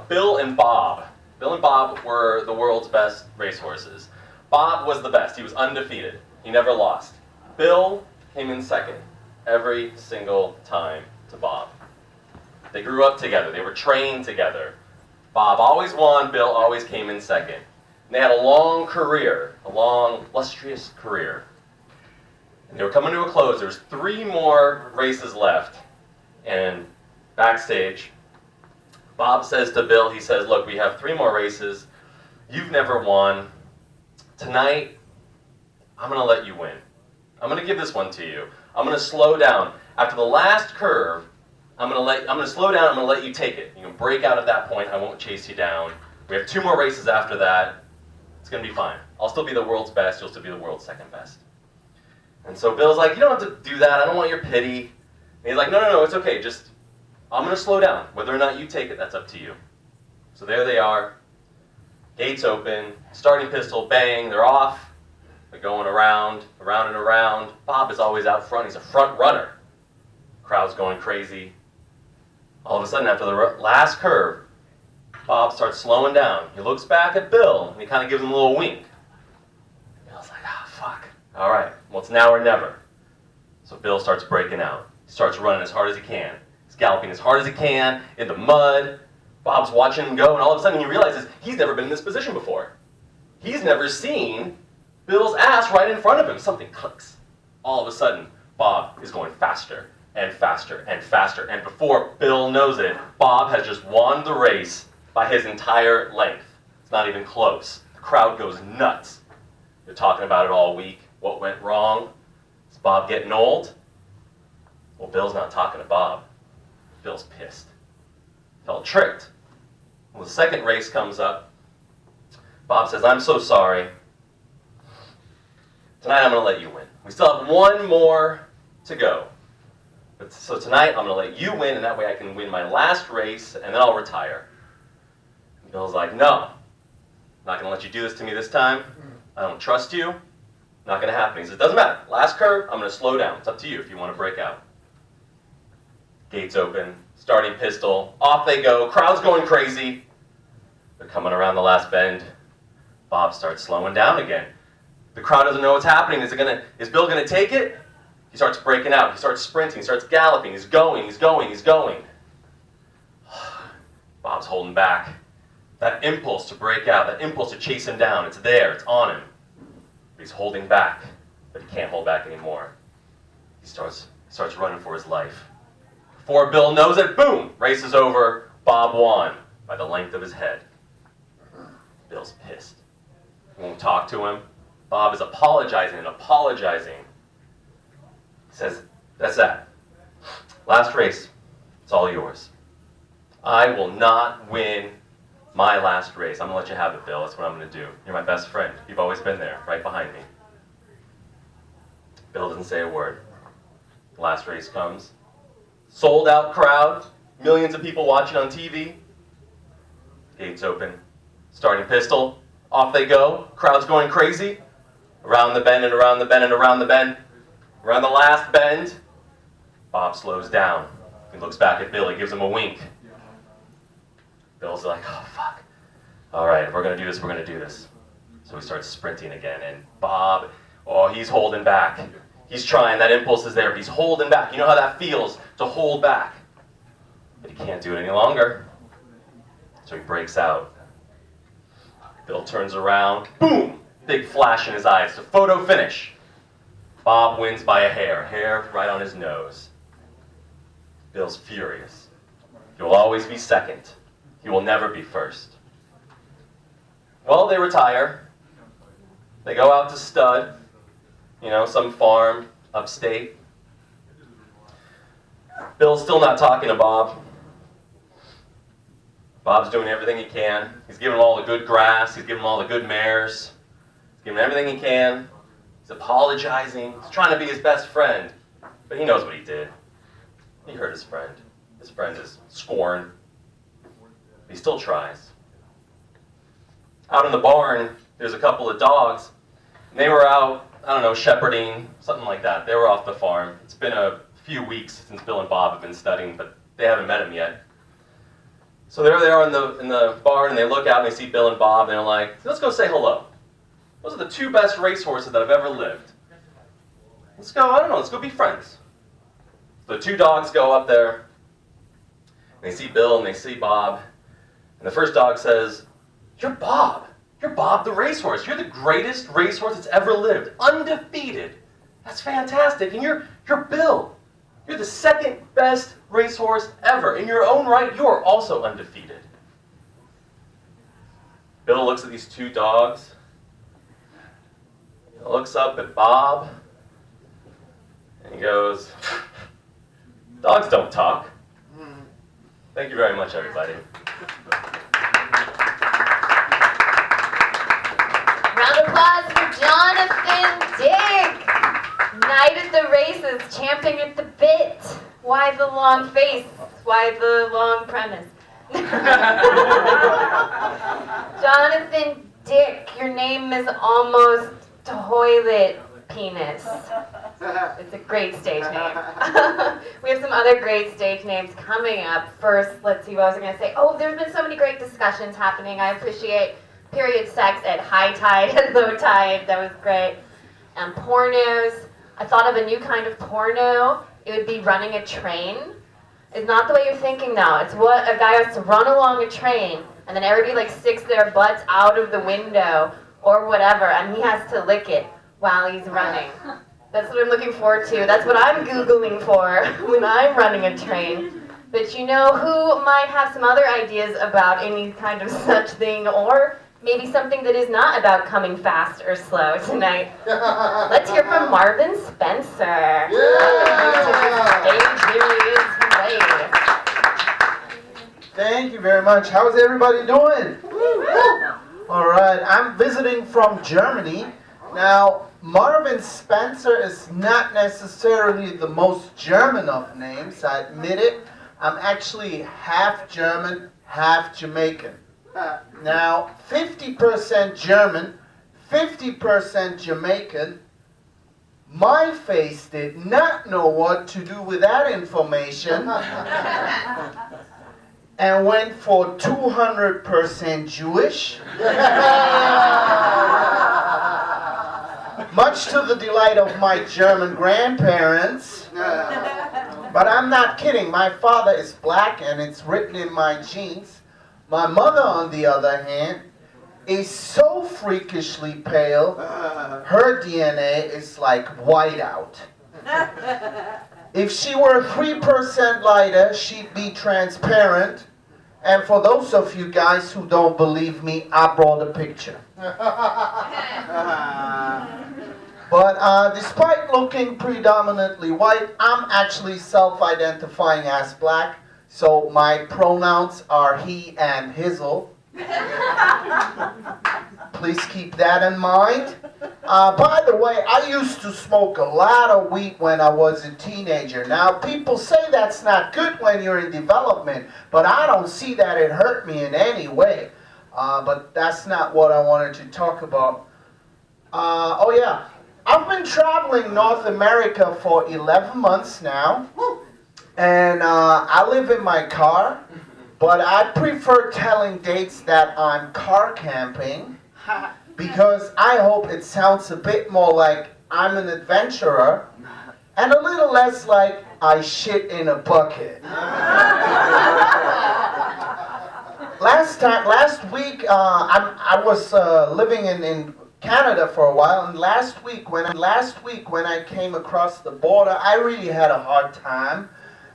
Bill and Bob. Bill and Bob were the world's best racehorses. Bob was the best. He was undefeated. He never lost. Bill came in second every single time to Bob. They grew up together. They were trained together. Bob always won. Bill always came in second. And they had a long career, a long, illustrious career. And they were coming to a close. There was 3 more races left. And backstage, Bob says to Bill, he says, look, we have 3 more races. You've never won. Tonight, I'm going to let you win. I'm going to give this one to you. I'm going to slow down. After the last curve, I'm going to slow down. I'm going to let you take it. You can break out at that point. I won't chase you down. We have 2 more races after that. It's going to be fine. I'll still be the world's best. You'll still be the world's second best. And so Bill's like, you don't have to do that. I don't want your pity. And he's like, no, it's okay. Just, I'm going to slow down. Whether or not you take it, that's up to you. So there they are. Gates open. Starting pistol, bang. They're off. They're going around and around. Bob is always out front. He's a front runner. Crowd's going crazy. All of a sudden, after the last curve, Bob starts slowing down. He looks back at Bill, and he kind of gives him a little wink. Bill's like, fuck. All right, well, it's now or never. So Bill starts breaking out. He starts running as hard as he can. He's galloping as hard as he can in the mud. Bob's watching him go, and all of a sudden he realizes he's never been in this position before. He's never seen Bill's ass right in front of him. Something clicks. All of a sudden, Bob is going faster and faster and faster, and before Bill knows it, Bob has just won the race by his entire length. It's not even close. The crowd goes nuts. They're talking about it all week. What went wrong? Is Bob getting old? Well, Bill's not talking to Bob. Bill's pissed. Felt tricked. Well, the second race comes up. Bob says, I'm so sorry. Tonight I'm going to let you win. We still have 1 more to go. So tonight I'm going to let you win, and that way I can win my last race, and then I'll retire. And Bill's like, no. I'm not going to let you do this to me this time. I don't trust you. Not going to happen. He says, it doesn't matter. Last curve, I'm going to slow down. It's up to you if you want to break out. Gates open. Starting pistol. Off they go. Crowd's going crazy. They're coming around the last bend. Bob starts slowing down again. The crowd doesn't know what's happening. Is Bill going to take it? He starts breaking out. He starts sprinting. He starts galloping. He's going. Bob's holding back. That impulse to break out, that impulse to chase him down, it's there. It's on him. He's holding back, but he can't hold back anymore. He starts running for his life. Before Bill knows it, boom! Race is over. Bob won by the length of his head. Bill's pissed. He won't talk to him. Bob is apologizing. He says, that's that. Last race. It's all yours. I will not win my last race. I'm going to let you have it, Bill. That's what I'm going to do. You're my best friend. You've always been there, right behind me. Bill doesn't say a word. The last race comes. Sold out crowd. Millions of people watching on TV. Gates open. Starting pistol. Off they go. Crowd's going crazy. Around the bend and around the bend and around the bend. Around the last bend, Bob slows down. He looks back at Bill. He gives him a wink. Bill's like, oh, fuck. All right, if we're going to do this, we're going to do this. So he starts sprinting again. And Bob, he's holding back. He's trying. That impulse is there, but he's holding back. You know how that feels, to hold back. But he can't do it any longer. So he breaks out. Bill turns around. Boom! Big flash in his eyes. It's a photo finish. Bob wins by a hair right on his nose. Bill's furious. He will always be second. He will never be first. Well, they retire. They go out to stud, some farm upstate. Bill's still not talking to Bob. Bob's doing everything he can. He's giving him all the good grass. He's giving him all the good mares. He's giving him everything he can. He's apologizing. He's trying to be his best friend. But he knows what he did. He hurt his friend. His friend is scorned. He still tries. Out in the barn, there's a couple of dogs. And they were out, shepherding, something like that. They were off the farm. It's been a few weeks since Bill and Bob have been studying, but they haven't met him yet. So there they are in the barn, and they look out and they see Bill and Bob, and they're like, let's go say hello. Those are the 2 best racehorses that have ever lived. Let's go be friends. The 2 dogs go up there, and they see Bill and they see Bob, and the first dog says, you're Bob. You're Bob the racehorse. You're the greatest racehorse that's ever lived. Undefeated. That's fantastic. And you're Bill. You're the second best racehorse ever. In your own right, you are also undefeated. Bill looks at these two dogs. He looks up at Bob. And he goes, dogs don't talk. Thank you very much, everybody. Round of applause for Jonathan Dick. Knight at the races, champing at the bit. Why the long face? Why the long premise? Jonathan Dick, your name is almost toilet penis. It's a great stage name. We have some other great stage names coming up. First, let's see what I was going to say. Oh, there's been so many great discussions happening. I appreciate period sex at high tide and low tide. That was great. And pornos. I thought of a new kind of porno. It would be running a train. It's not the way you're thinking though. It's what a guy has to run along a train and then everybody like sticks their butts out of the window or whatever and he has to lick it while he's running. That's what I'm looking forward to. That's what I'm Googling for when I'm running a train. But you know who might have some other ideas about any kind of such thing or maybe something that is not about coming fast or slow tonight. Let's hear from Marvin Spencer. Thank you very much. How's everybody doing? All right, I'm visiting from Germany. Now, Marvin Spencer is not necessarily the most German of names, I admit it. I'm actually half German, half Jamaican. Now, 50% German, 50% Jamaican. My face did not know what to do with that information and went for 200% Jewish. Much to the delight of my German grandparents. But I'm not kidding. My father is black and it's written in my genes. My mother, on the other hand, is so freakishly pale, her DNA is like whiteout. If she were 3% lighter, she'd be transparent. And for those of you guys who don't believe me, I brought a picture. But despite looking predominantly white, I'm actually self-identifying as black. So my pronouns are he and hizzle. Please keep that in mind. By the way, I used to smoke a lot of weed when I was a teenager. Now, people say that's not good when you're in development, but I don't see that it hurt me in any way. But that's not what I wanted to talk about. Oh yeah, I've been traveling North America for 11 months now. And I live in my car, but I prefer telling dates that I'm car camping because I hope it sounds a bit more like I'm an adventurer and a little less like I shit in a bucket. Last week, I was living in Canada for a while, and last week when I came across the border, I really had a hard time.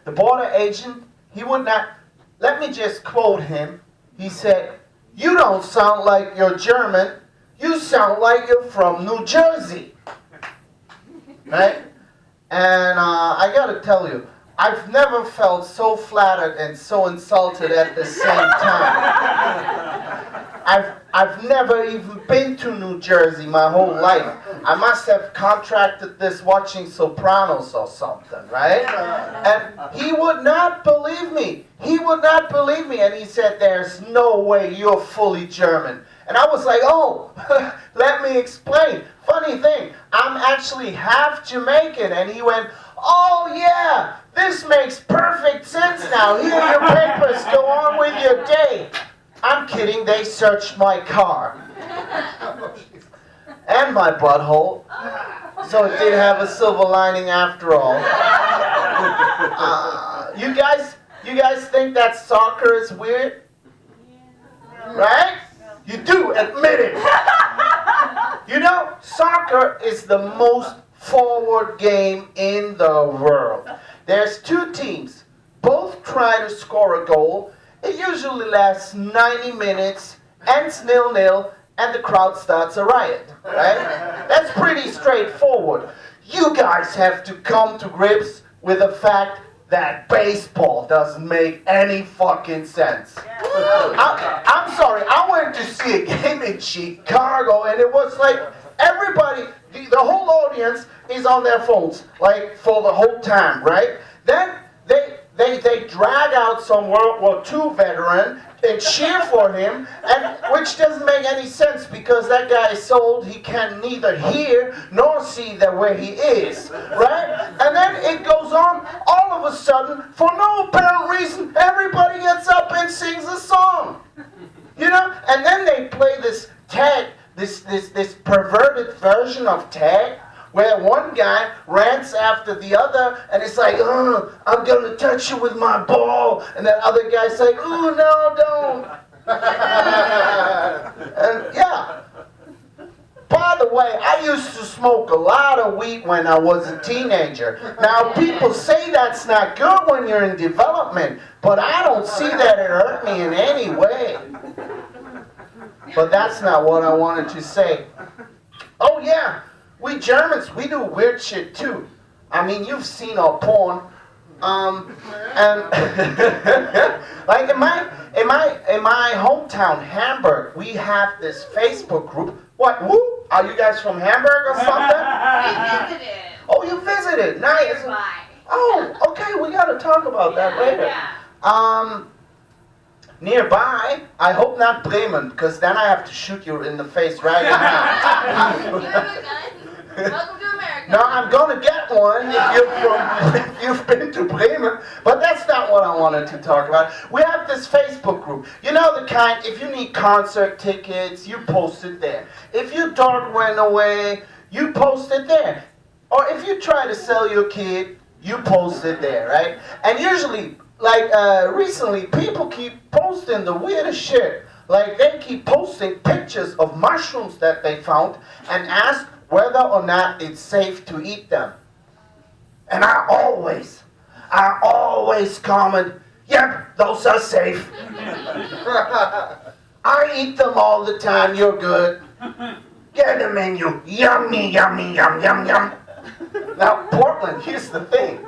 The border agent, he would not, let me just quote him. He said, "You don't sound like you're German. You sound like you're from New Jersey." Right? And I gotta tell you, I've never felt so flattered and so insulted at the same time. I've never even been to New Jersey my whole life. I must have contracted this watching Sopranos or something, right? And he would not believe me. He would not believe me. And he said, "There's no way you're fully German." And I was like, "Oh, let me explain. Funny thing, I'm actually half Jamaican." And he went, "Oh yeah, this makes perfect sense now. Here are your papers. Go on with your day." I'm kidding, they searched my car. And my butthole. So it did have a silver lining after all. You guys think that soccer is weird? Right? You do, admit it. You know, soccer is the most forward game in the world. There's two teams. Both try to score a goal. It usually lasts 90 minutes, ends 0-0, and the crowd starts a riot, right? That's pretty straightforward. You guys have to come to grips with the fact that baseball doesn't make any fucking sense. I'm sorry, I went to see a game in Chicago, and it was like everybody, the whole audience is on their phones, like for the whole time, right? Then they drag out some World War II veteran and cheer for him, and which doesn't make any sense because that guy is so old he can neither hear nor see that where he is, right? And then it goes on. All of a sudden, for no apparent reason, everybody gets up and sings a song, you know. And then they play this tag, this perverted version of tag, where one guy rants after the other, and it's like, oh, I'm gonna touch you with my ball, and that other guy's like, ooh, no, don't. And yeah. By the way, I used to smoke a lot of weed when I was a teenager. Now, people say that's not good when you're in development, but I don't see that it hurt me in any way. But that's not what I wanted to say. Oh, yeah. We Germans, we do weird shit too. I mean, you've seen our porn. And like in my hometown, Hamburg, we have this Facebook group. What? Woo? Are you guys from Hamburg or something? We visited. Oh, you visited. Nice. Nearby. Oh, okay. We gotta talk about that later. Yeah. Nearby, I hope not Bremen, because then I have to shoot you in the face right now. You have a gun? Welcome to America. No, I'm gonna get one if you've been to Bremen, but that's not what I wanted to talk about. We have this Facebook group. You know the kind, if you need concert tickets, you post it there. If your dog ran away, you post it there. Or if you try to sell your kid, you post it there, right? And usually, like recently, people keep posting the weirdest shit. Like they keep posting pictures of mushrooms that they found and ask whether or not it's safe to eat them. And I always comment, yep, those are safe. I eat them all the time, you're good. Get a menu, yummy, yummy, yum, yum, yum. Now, Portland, here's the thing.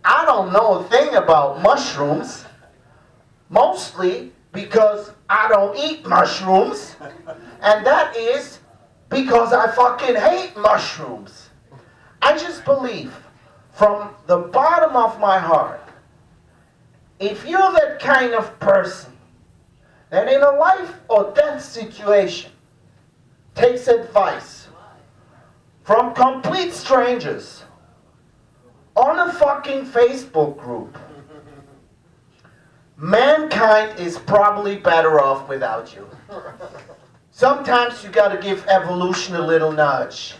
I don't know a thing about mushrooms, mostly because I don't eat mushrooms, and that is because I fucking hate mushrooms. I just believe from the bottom of my heart, if you're that kind of person that in a life or death situation takes advice from complete strangers on a fucking Facebook group, mankind is probably better off without you. Sometimes you gotta give evolution a little nudge.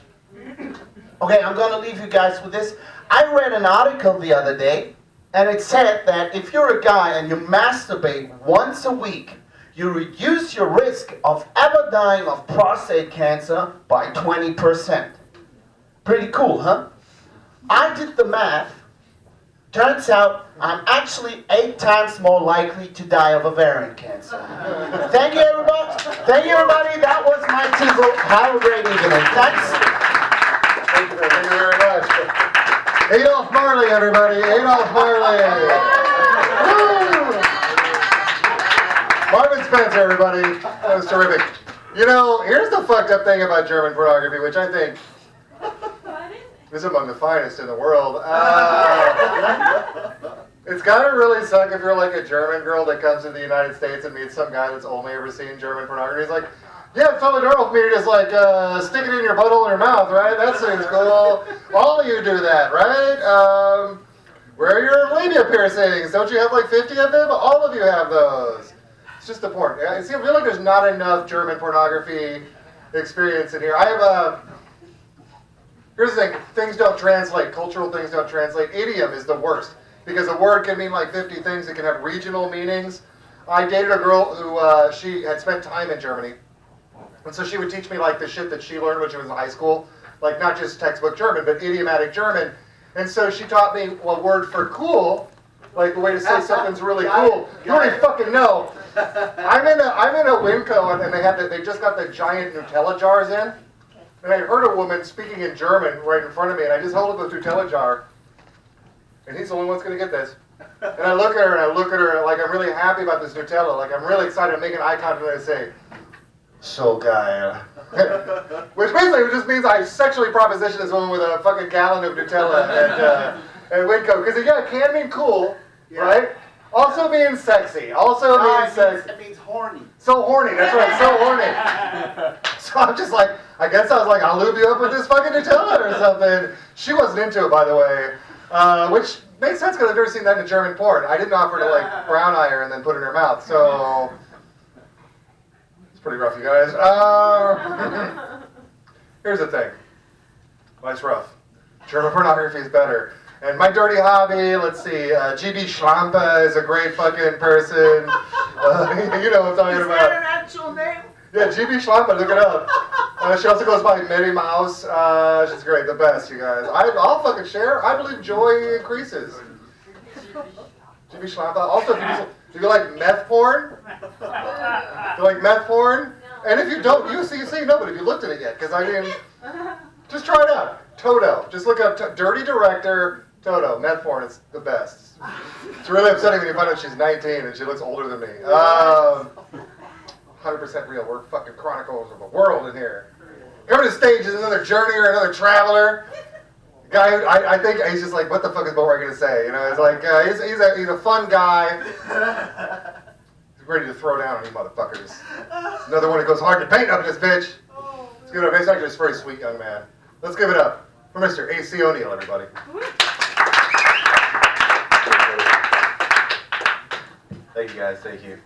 Okay, I'm gonna leave you guys with this. I read an article the other day, and it said that if you're a guy and you masturbate once a week, you reduce your risk of ever dying of prostate cancer by 20%. Pretty cool, huh? I did the math. Turns out I'm actually 8 times more likely to die of ovarian cancer. Thank you, everybody. Thank you, everybody. That was my tinkle. Have a great evening. Thanks. Thank you very much. Adolph Marley, everybody. Adolph Marley. Woo! Marvin Spencer, everybody. That was terrific. You know, here's the fucked up thing about German pornography, which I think is among the finest in the world. It's gotta really suck if you're like a German girl that comes to the United States and meets some guy that's only ever seen German pornography. He's like, yeah, it's totally normal for me to just like stick it in your butthole in your mouth, right? That seems cool. All of you do that, right? Where are your labia piercings? Don't you have like 50 of them? All of you have those. It's just the porn. I feel like there's not enough German pornography experience in here. I have here's the thing, things don't translate, cultural things don't translate. Idiom is the worst, because a word can mean like 50 things, it can have regional meanings. I dated a girl who, she had spent time in Germany, and so she would teach me like the shit that she learned when she was in high school, like not just textbook German, but idiomatic German, And so she taught me a word for cool, like the way to say something's really cool. You already fucking know. I'm in a Winco, and they just got the giant Nutella jars in. And I heard a woman speaking in German right in front of me, and I just held up the Nutella jar. And he's the only one that's going to get this. And I look at her, and like I'm really happy about this Nutella. Like I'm really excited. I'm making eye contact, and I say, "So geil." Which basically just means I sexually propositioned this woman with a fucking gallon of Nutella at Winco. Because yeah, it can mean cool, right? Also means sexy. Also means sexy. It means horny. So horny. That's right. So horny. So I'm just like, I guess I was like, I'll lube you up with this fucking Nutella or something. She wasn't into it, by the way, which makes sense because I've never seen that in a German porn. I didn't offer to like brown eye her and then put it in her mouth. So it's pretty rough, you guys. Here's the thing. Life's rough. German pornography is better. And my dirty hobby, let's see, GB Schlampe is a great fucking person. You know what I'm talking about. Is that an actual name? Yeah, GB Schlampe, look it up. She also goes by Mary Mouse. She's great, the best, you guys. I'll fucking share. I believe joy increases. GB Schlampe. Also, if you like meth porn, and if you don't, you know, but if you looked at it yet, because I mean, just try it out. Toto. Just look up dirty director Toto. Meth porn is the best. It's really upsetting when you find out she's 19 and she looks older than me. 100% real. We're fucking chronicles of the world in here. Coming to the stage is another journeyer, another traveler. Guy who I think he's just like, what the fuck is Boatright gonna say? You know, it's like he's a fun guy. He's ready to throw down on you motherfuckers. Another one that goes hard to paint up this bitch. Let's give it up. He's actually a very sweet young man. Let's give it up for Mr. A.C. O'Neill, everybody. Thank you guys, thank you.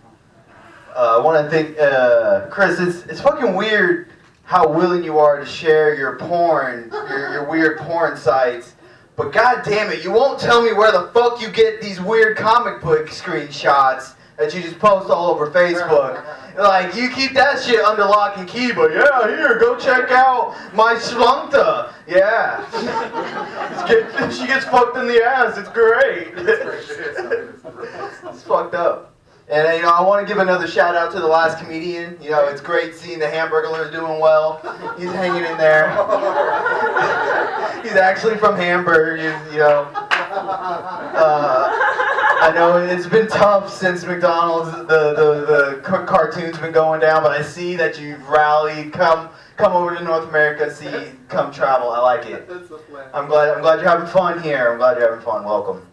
I want to thank Chris. It's fucking weird how willing you are to share your porn, your weird porn sites. But god damn it, you won't tell me where the fuck you get these weird comic book screenshots that you just post all over Facebook. Like, you keep that shit under lock and key, but yeah, here, go check out my Schlunkta. Yeah. She gets fucked in the ass, it's great. It's fucked up. And, you know, I want to give another shout out to the last comedian. You know, it's great seeing the Hamburglar doing well. He's hanging in there. He's actually from Hamburg, you know. I know it's been tough since McDonald's, the cartoon's been going down, but I see that you've rallied, come over to North America, come travel. I like it. I'm glad you're having fun here. I'm glad you're having fun. Welcome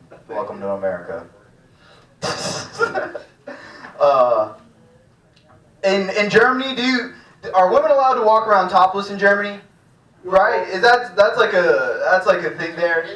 to America. In Germany, are women allowed to walk around topless in Germany? Right? That's like a thing there.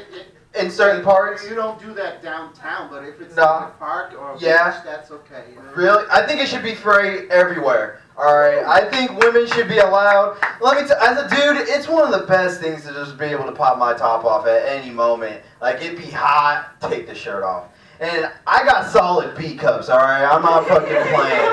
In certain parts? You don't do that downtown, but if it's in a park or a beach, that's okay. You know? Really? I think it should be free everywhere. Alright? I think women should be allowed. As a dude, it's one of the best things to just be able to pop my top off at any moment. Like, it'd be hot, take the shirt off. And I got solid B cups, alright? I'm not fucking playing.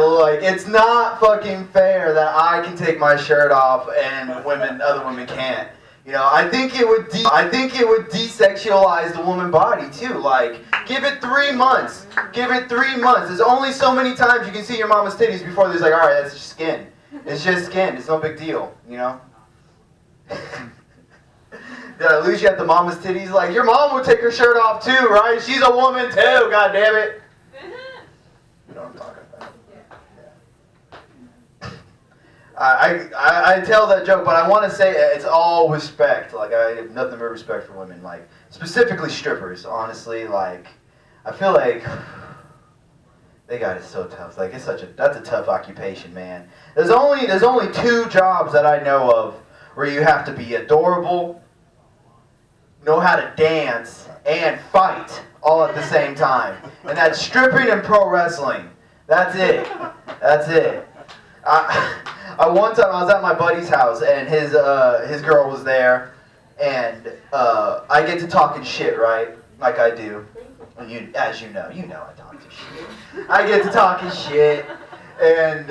Like, it's not fucking fair that I can take my shirt off and other women can't. You know, I think it would desexualize the woman body too. Like, give it 3 months. Give it 3 months. There's only so many times you can see your mama's titties before there's like, all right, that's just skin. It's just skin. It's no big deal. You know. Did I lose you at the mama's titties? Like, your mom would take her shirt off too, right? She's a woman too. God damn it. You know what I'm talking about. I tell that joke, but I want to say it's all respect. Like, I have nothing but respect for women. Like, specifically strippers, honestly. Like, I feel like they got it so tough. Like, that's a tough occupation, man. There's only 2 jobs that I know of where you have to be adorable, know how to dance, and fight all at the same time. And that's stripping and pro wrestling. That's it. That's it. One time I was at my buddy's house and his girl was there, and I get to talking shit, right? Like I do. As you know I talk to shit. I get to talking shit, and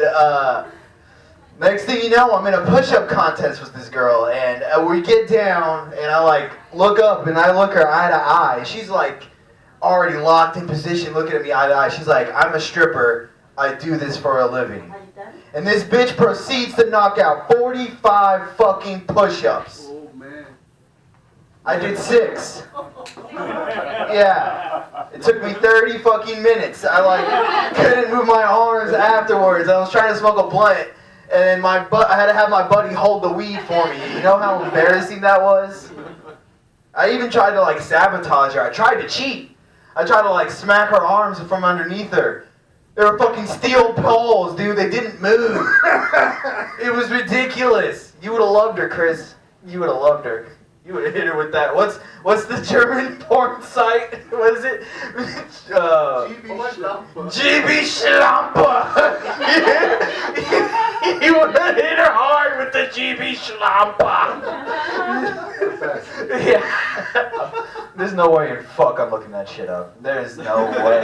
Next thing you know, I'm in a push-up contest with this girl, and we get down, and I like look up, and I look her eye to eye. She's like already locked in position, looking at me eye to eye. She's like, "I'm a stripper. I do this for a living." And this bitch proceeds to knock out 45 fucking push-ups. Oh man. I did 6. Yeah. It took me 30 fucking minutes. I like couldn't move my arms afterwards. I was trying to smoke a blunt, and I had to have my buddy hold the weed for me. You know how embarrassing that was? I even tried to like sabotage her. I tried to cheat. I tried to like smack her arms from underneath her. They were fucking steel poles, dude. They didn't move. It was ridiculous. You would have loved her, Chris. You would have loved her. You would have hit her with that. What's the German porn site? What is it? GB Schlampe. You would have hit her hard with the GB Schlampe. Yeah. There's no way in fuck I'm looking that shit up. There's no way.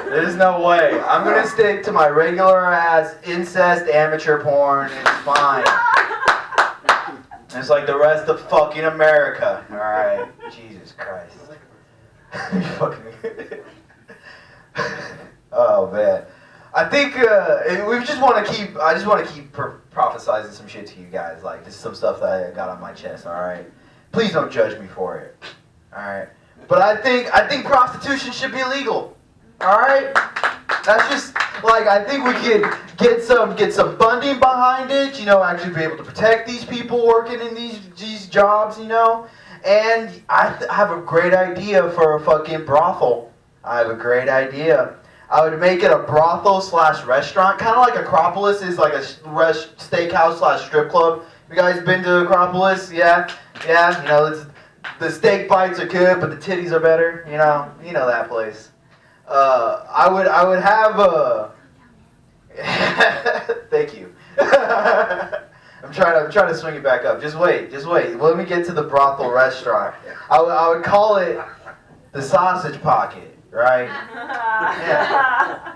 There's no way. I'm gonna stick to my regular ass incest amateur porn. It's fine. It's like the rest of fucking America. Alright. Jesus Christ. You fucking. Oh man. I think we just want to keep. I just want to keep prophesizing some shit to you guys. Like this is some stuff that I got on my chest. All right. Please don't judge me for it. All right. But I think prostitution should be legal. All right. That's just like I think we could get some funding behind it. You know, actually be able to protect these people working in these jobs. You know. And I have a great idea for a fucking brothel. I have a great idea. I would make it a brothel/restaurant, kind of like Acropolis is like a steakhouse/strip club. You guys been to Acropolis? Yeah. You know, the steak bites are good, but the titties are better. You know that place. I would have a. Thank you. I'm trying to swing it back up. Just wait. Let me get to the brothel restaurant. I would call it the Sausage Pocket. Right? Yeah.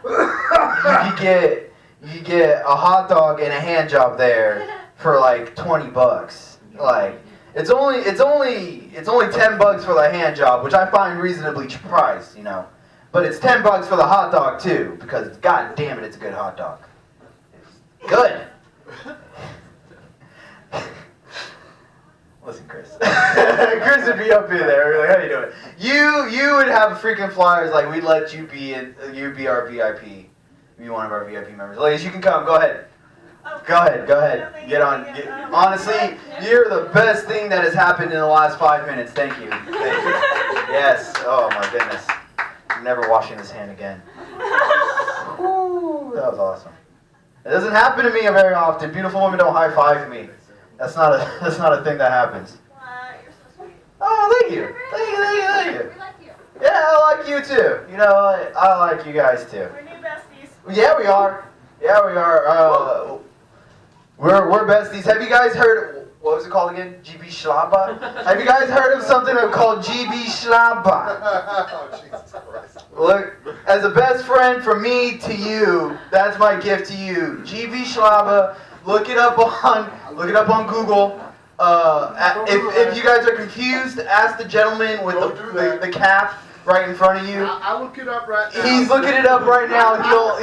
You could get a hot dog and a hand job there for like $20. Like it's only $10 for the hand job, which I find reasonably priced, you know. But it's $10 for the hot dog too, because god damn it, it's a good hot dog. It's good. Listen, Chris. Chris would be up in there. We're like, how you doing? You would have freaking flyers like we'd let you be our VIP. Be one of our VIP members. Ladies, you can come. Go ahead. Go ahead. Get on. Honestly, you're the best thing that has happened in the last 5 minutes. Thank you. Yes. Oh my goodness. I'm never washing this hand again. Ooh, that was awesome. It doesn't happen to me very often. Beautiful women don't high five me. That's not a thing that happens. You're so sweet. Oh, thank you. Thank you. We like you. Yeah, I like you too. You know, I like you guys too. We're new besties. Yeah, we are. We're besties. Have you guys heard? What was it called again? GB Schlamba? Have you guys heard of something called GB Schlamba? Oh, Jesus Christ. Look, as a best friend from me to you, that's my gift to you. GB Schlamba. Look it up on Google. If you guys are confused, ask the gentleman with the cap right in front of you. I'll look it up right now. He's looking it up right now.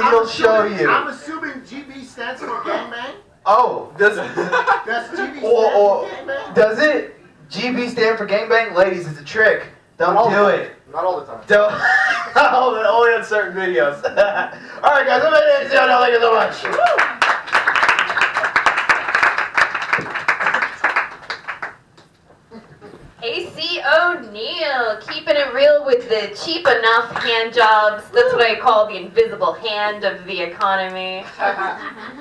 He'll show you. I'm assuming GB stands for gangbang. Oh, does it? That's GB stands for gangbang. Does it? GB stand for gangbang? Ladies, it's a trick. Don't do it. Not all the time. Don't. Only on certain videos. All right, guys. I'm going to thank you so much. AC O'Neill, keeping it real with the cheap enough hand jobs. That's what I call the invisible hand of the economy.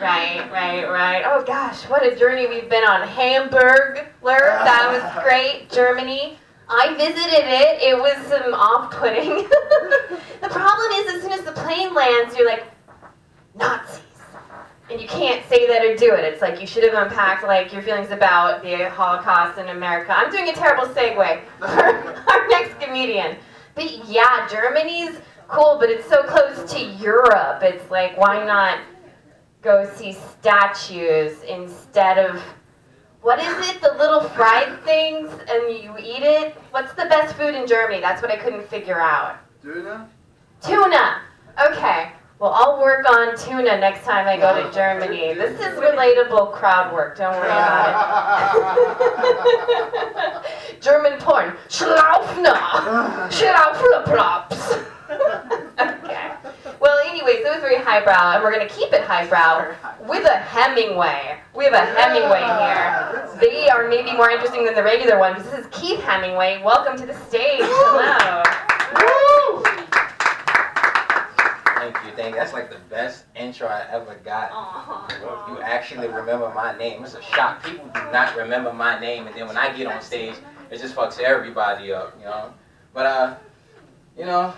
Right. Oh gosh, what a journey we've been on. Hamburg, that was great. Germany, I visited it. It was off-putting. The problem is, as soon as the plane lands, you're like, Nazis. And you can't say that or do it. It's like you should have unpacked like your feelings about the Holocaust in America. I'm doing a terrible segue for our next comedian. But yeah, Germany's cool, but it's so close to Europe. It's like, why not go see statues instead of, what is it, the little fried things and you eat it? What's the best food in Germany? That's what I couldn't figure out. Tuna? Tuna. Okay. Well, I'll work on tuna next time I go to Germany. This is relatable crowd work. Don't worry about it. German porn. Schlaufner. Schlauflerplops. Okay. Well, anyways, it was very highbrow, and we're going to keep it highbrow with a Hemingway. We have a Hemingway here. They are maybe more interesting than the regular one, because this is Keith Hemingway. Welcome to the stage. Hello. Thank you. That's like the best intro I ever got. You actually remember my name. It's a shock. People do not remember my name, and then when I get on stage, it just fucks everybody up, you know? But, you know,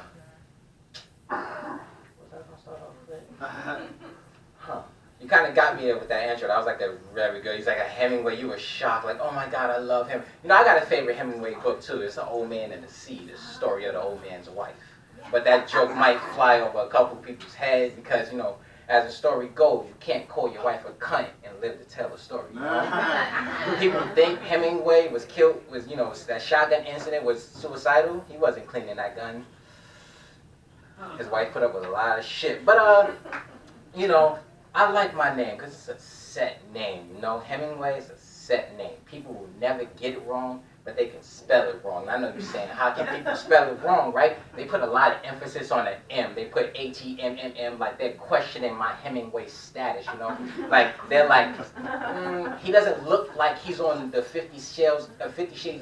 you kind of got me with that intro. That was like a very good. He's like a Hemingway. You were shocked, like, oh my God, I love him. You know, I got a favorite Hemingway book too. It's The Old Man and the Sea, the story of the old man's wife. But that joke might fly over a couple people's heads because, you know, as the story goes, you can't call your wife a cunt and live to tell a story. You know? People think Hemingway was killed, you know, that shotgun incident was suicidal. He wasn't cleaning that gun. His wife put up with a lot of shit. But, you know, I like my name because it's a set name. You know, Hemingway is a set name. People will never get it wrong, but they can spell it wrong. And I know you're saying, how can people spell it wrong, right? They put a lot of emphasis on an M. They put H-E-M-M-M, like they're questioning my Hemingway status, you know? Like, they're like, he doesn't look like he's on the 50 Shades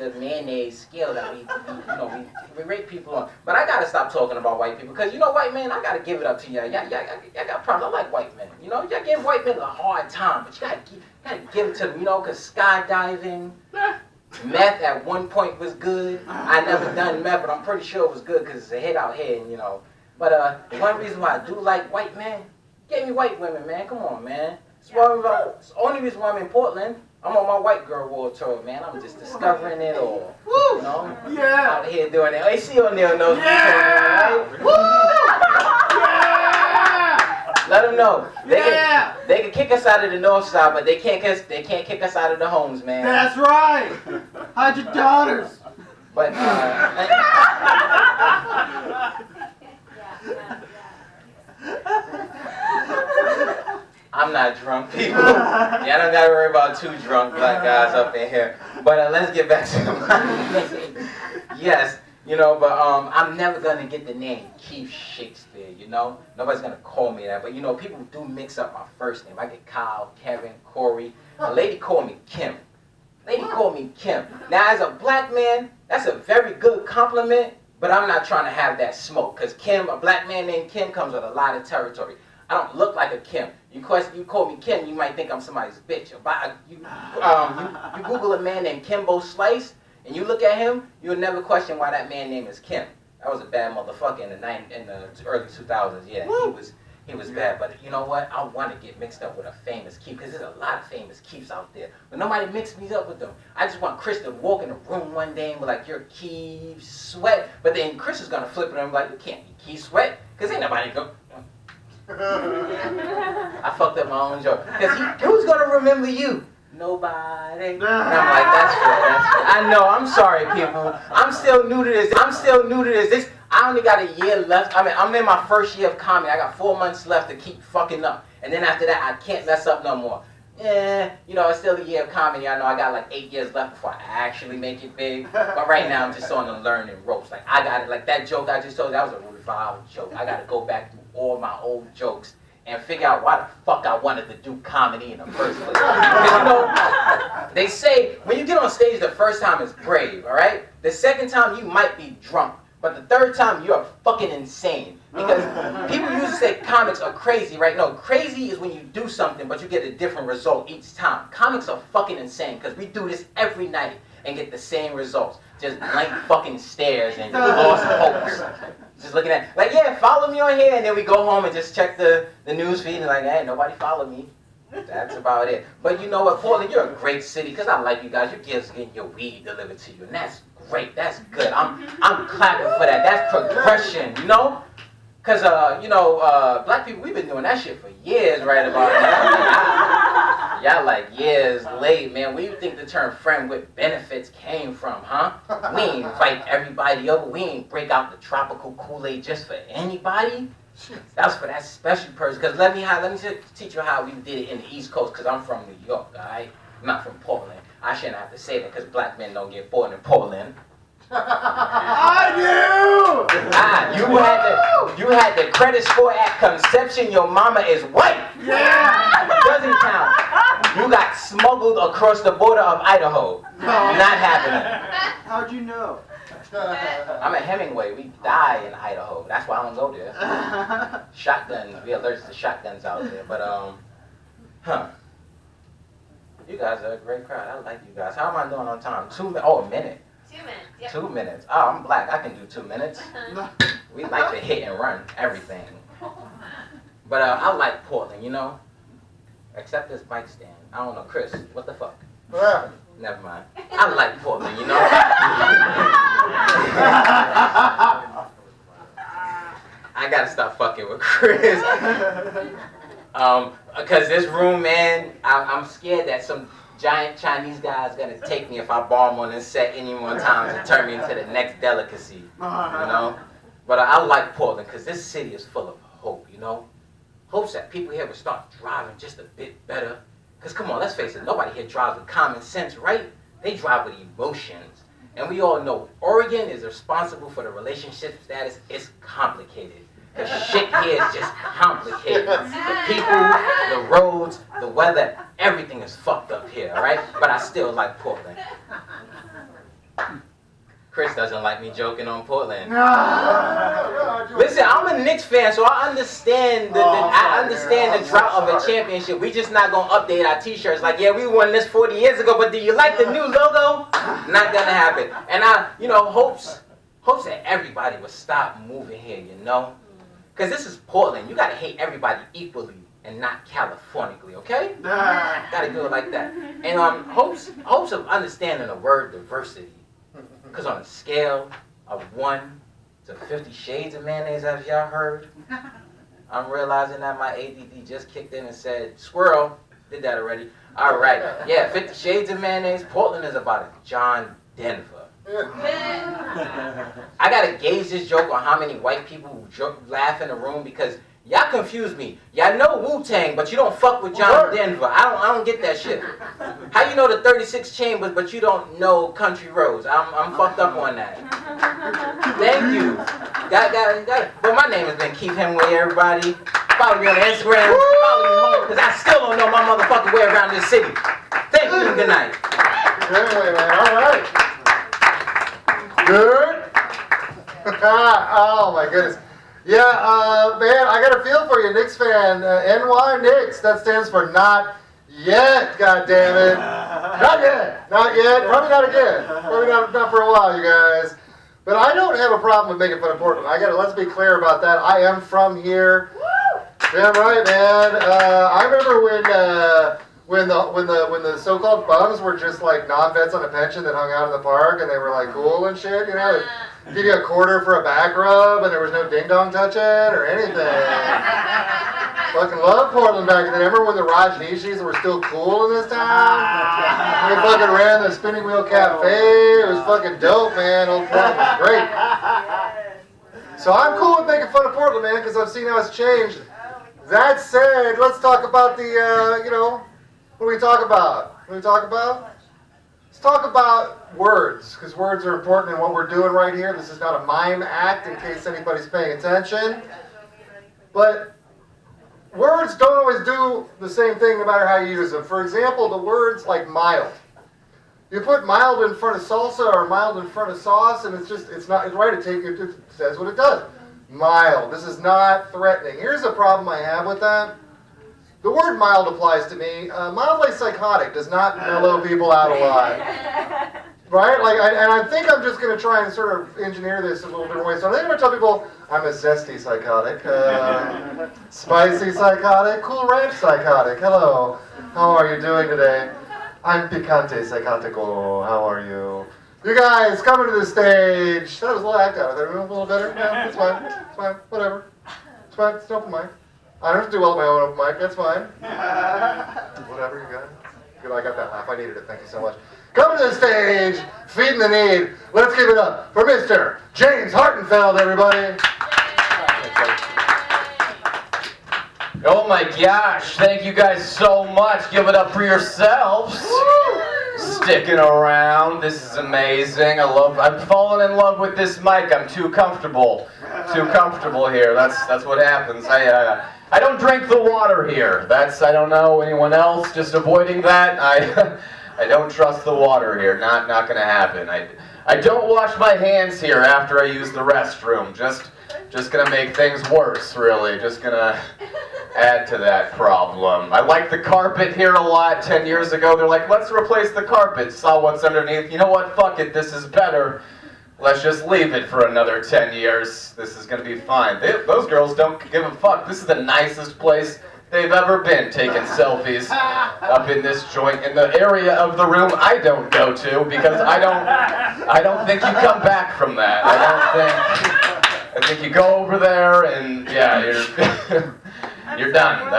of Mayonnaise scale that we rate people on. But I gotta stop talking about white people, because, you know, white men, I gotta give it up to y'all. Y'all got problems. I like white men, you know? Y'all give white men a hard time, but you gotta give it to them, you know, because skydiving, meth at one point was good. I never done meth, but I'm pretty sure it was good because it's a hit out here, and, you know. But one reason why I do like white men, get me white women, man. Come on, man. It's the only reason why I'm in Portland. I'm on my white girl world tour, man. I'm just discovering it all. You know? Yeah. Out here doing it. AC O'Neal knows what he's talking about, right? Yeah. Let them know. They can kick us out of the north side, but they can't kick us out of the homes, man. That's right. Hide your daughters. But I'm not drunk, people. Yeah, I don't gotta worry about two drunk black guys up in here. But let's get back to my name. Yes. You know, but I'm never gonna get the name Keith Shakespeare, you know? Nobody's gonna call me that, but you know, people do mix up my first name. I get Kyle, Kevin, Corey. A lady called me Kim. Now, as a black man, that's a very good compliment, but I'm not trying to have that smoke, because Kim, a black man named Kim, comes with a lot of territory. I don't look like a Kim. You call me Kim, you might think I'm somebody's bitch. You Google a man named Kimbo Slice, and you look at him, you'll never question why that man's name is Kim. That was a bad motherfucker in the early 2000s. Yeah, he was bad. But you know what? I want to get mixed up with a famous Keith, because there's a lot of famous Keiths out there. But nobody mixed me up with them. I just want Chris to walk in the room one day and be like, "You're Keith Sweat." But then Chris is gonna flip it and be like, "You can't be Keith Sweat," because ain't nobody go. I fucked up my own joke. Because who's gonna remember you? Nobody. And I'm like, that's fair. I know, I'm sorry, people. I'm still new to this. I only got a year left. I mean, I'm in my first year of comedy. I got 4 months left to keep fucking up. And then after that, I can't mess up no more. You know, it's still a year of comedy. I know I got like 8 years left before I actually make it big. But right now, I'm just on the learning ropes. Like, I got it. Like, that joke I just told you, that was a revolved joke. I got to go back through all my old jokes and figure out why the fuck I wanted to do comedy in the first place. Because, you know, they say when you get on stage the first time it's brave, all right? The second time you might be drunk, but the third time you're fucking insane. Because people usually say comics are crazy, right? No, crazy is when you do something but you get a different result each time. Comics are fucking insane because we do this every night and get the same results. Just blank fucking stares and lost hopes. Just looking at, like, yeah, follow me on here, and then we go home and just check the news feed and like, hey, nobody followed me. That's about it. But you know what, Portland, you're a great city because I like you guys. You're getting your weed delivered to you, and that's great. That's good. I'm clapping for that. That's progression, you know? Cause black people, we've been doing that shit for years, right about now. Y'all like years late, man. Where you think the term friend with benefits came from, huh? We ain't invite everybody over. We ain't break out the tropical Kool-Aid just for anybody. That's for that special person. Cause let me teach you how we did it in the East Coast. Cause I'm from New York, alright? I'm not from Portland. I shouldn't have to say that, cause black men don't get born in Portland. I do! You had the credit score at conception. Your mama is white. Yeah! Doesn't count. You got smuggled across the border of Idaho. Not happening. How'd you know? I'm at Hemingway. We die in Idaho. That's why I don't go there. Shotguns. We allergic to shotguns out there. But you guys are a great crowd. I like you guys. How am I doing on time? a minute. 2 minutes. Yep. 2 minutes. Oh, I'm black. I can do 2 minutes. We like to hit and run everything. But I like Portland, except this bike stand. I don't know, Chris. What the fuck? Yeah. Never mind. I like Portland, I gotta stop fucking with Chris. Because this room, man, I'm scared that some giant Chinese guy's gonna take me if I bomb on this set any more times and turn me into the next delicacy, But I like Portland because this city is full of hope, Hopes that people here will start driving just a bit better. Because come on, let's face it, nobody here drives with common sense, right? They drive with emotions. And we all know Oregon is responsible for the relationship status. It's complicated. The shit here is just complicated. The people, the roads, the weather, everything is fucked up here, alright? But I still like Portland. Chris doesn't like me joking on Portland. Listen, I'm a Knicks fan, so I understand the drought of a championship. We just not gonna update our t-shirts like, yeah, we won this 40 years ago, but do you like the new logo? Not gonna happen. And hopes that everybody would stop moving here, Because this is Portland. You gotta hate everybody equally and not Californically, okay? Gotta do it like that. And hopes of understanding the word diversity. Because on a scale of 1 to 50 shades of mayonnaise, as y'all heard, I'm realizing that my ADD just kicked in and said, squirrel, did that already. All right, yeah, 50 shades of mayonnaise. Portland is about a John Denver. I gotta gauge this joke on how many white people laugh in the room because y'all confuse me. Y'all know Wu-Tang, but you don't fuck with John Denver. I don't get that shit. How you know the 36 Chambers, but you don't know Country Roads? I'm fucked up on that. Thank you. Got it. But my name has been Keith Hemingway, everybody. Follow me on Instagram. Follow me home, because I still don't know my motherfucking way around this city. Thank you and good night. Anyway, man, all right. Good. Oh my goodness. Yeah, man, I got a feel for you, Knicks fan. NY Knicks, that stands for not yet, goddammit. Not yet. Probably not again. Probably not for a while, you guys. But I don't have a problem with making fun of Portland. Let's be clear about that. I am from here. Damn right, man. I remember when the so-called bums were just like non-vets on a pension that hung out in the park and they were like cool and shit, Give you a quarter for a back rub and there was no ding-dong touching or anything. Fucking love Portland back then. Remember when the Rajneeshis were still cool in this town? We fucking ran the Spinning Wheel Cafe. It was fucking dope, man. Old Portland was great. So I'm cool with making fun of Portland, man, because I've seen how it's changed. That said, let's talk about the, what do we talk about? Let's talk about words, because words are important in what we're doing right here. This is not a mime act, in case anybody's paying attention. But words don't always do the same thing no matter how you use them. For example, the words like mild. You put mild in front of salsa or mild in front of sauce, and it's right. It says what it does. Mild. This is not threatening. Here's a problem I have with that. The word mild applies to me. Mildly psychotic does not mellow people out a lot. Right? And I think I'm just going to try and sort of engineer this a little different way. So I think I'm going to tell people I'm a zesty psychotic, spicy psychotic, cool ranch psychotic. Hello. How are you doing today? I'm picante psychotico. How are you? You guys, coming to the stage. That was a little act out of there. A little better? Yeah, it's fine. Whatever. It's fine. It's an open mic. I don't have to do well at my own open mic. That's fine. Whatever, you got it. Good, I got that laugh. I needed it. Thank you so much. Coming to the stage, feeding the need. Let's give it up for Mr. James Hartenfeld, everybody. Oh my gosh, thank you guys so much. Give it up for yourselves. Sticking around. This is amazing. I'm falling in love with this mic. I'm too comfortable. Too comfortable here. That's what happens. I don't drink the water here. I don't know anyone else just avoiding that. I don't trust the water here. Not gonna happen. I don't wash my hands here after I use the restroom. Just gonna make things worse, really. Just gonna add to that problem. I like the carpet here a lot. 10 years ago, they're like, let's replace the carpet. Saw what's underneath. You know what? Fuck it. This is better. Let's just leave it for another 10 years. This is gonna be fine. Those girls don't give a fuck. This is the nicest place they've ever been taking selfies up in this joint in the area of the room I don't go to because I don't think you come back from that. I think you go over there and yeah, you're done.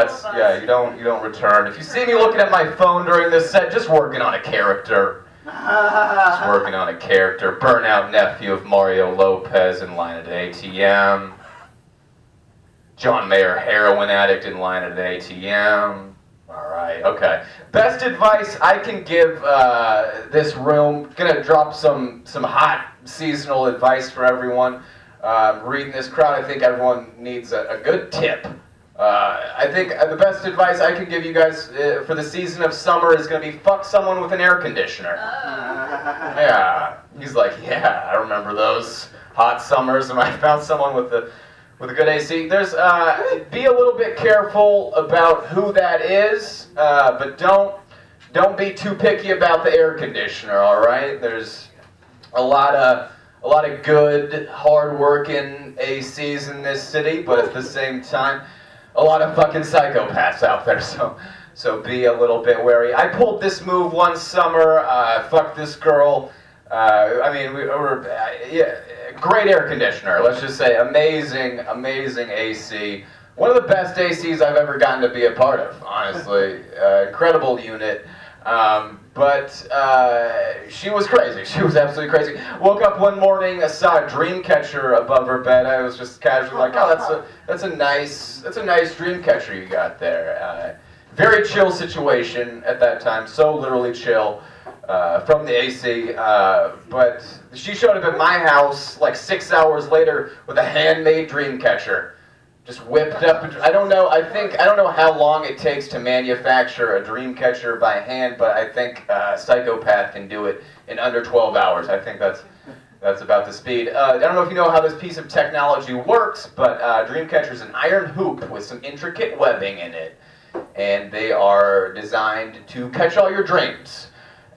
You don't return. If you see me looking at my phone during this set, just working on a character. Just working on a character. Burnout nephew of Mario Lopez in line at an ATM. John Mayer heroin addict in line at an ATM. Alright, okay. Best advice I can give this room. Gonna drop some hot seasonal advice for everyone. Reading this crowd, I think everyone needs a good tip. I think the best advice I can give you guys for the season of summer is going to be fuck someone with an air conditioner. Yeah. He's like, yeah, I remember those hot summers when I found someone with a good AC. There's be a little bit careful about who that is, but don't be too picky about the air conditioner, all right? There's a lot of good, hard-working ACs in this city, but at the same time, a lot of fucking psychopaths out there, so be a little bit wary. I pulled this move one summer, fucked this girl. Great air conditioner, let's just say, amazing AC. One of the best ACs I've ever gotten to be a part of, honestly. Incredible unit. But she was crazy. She was absolutely crazy. Woke up one morning, I saw a dream catcher above her bed. I was just casually like, oh, that's a nice dream catcher you got there. Very chill situation at that time. So literally chill from the AC. But she showed up at my house like 6 hours later with a handmade dream catcher. Just whipped up. I don't know how long it takes to manufacture a dream catcher by hand, but I think a psychopath can do it in under 12 hours. I think that's about the speed. I don't know if you know how this piece of technology works, but Dreamcatcher is an iron hoop with some intricate webbing in it, and they are designed to catch all your dreams.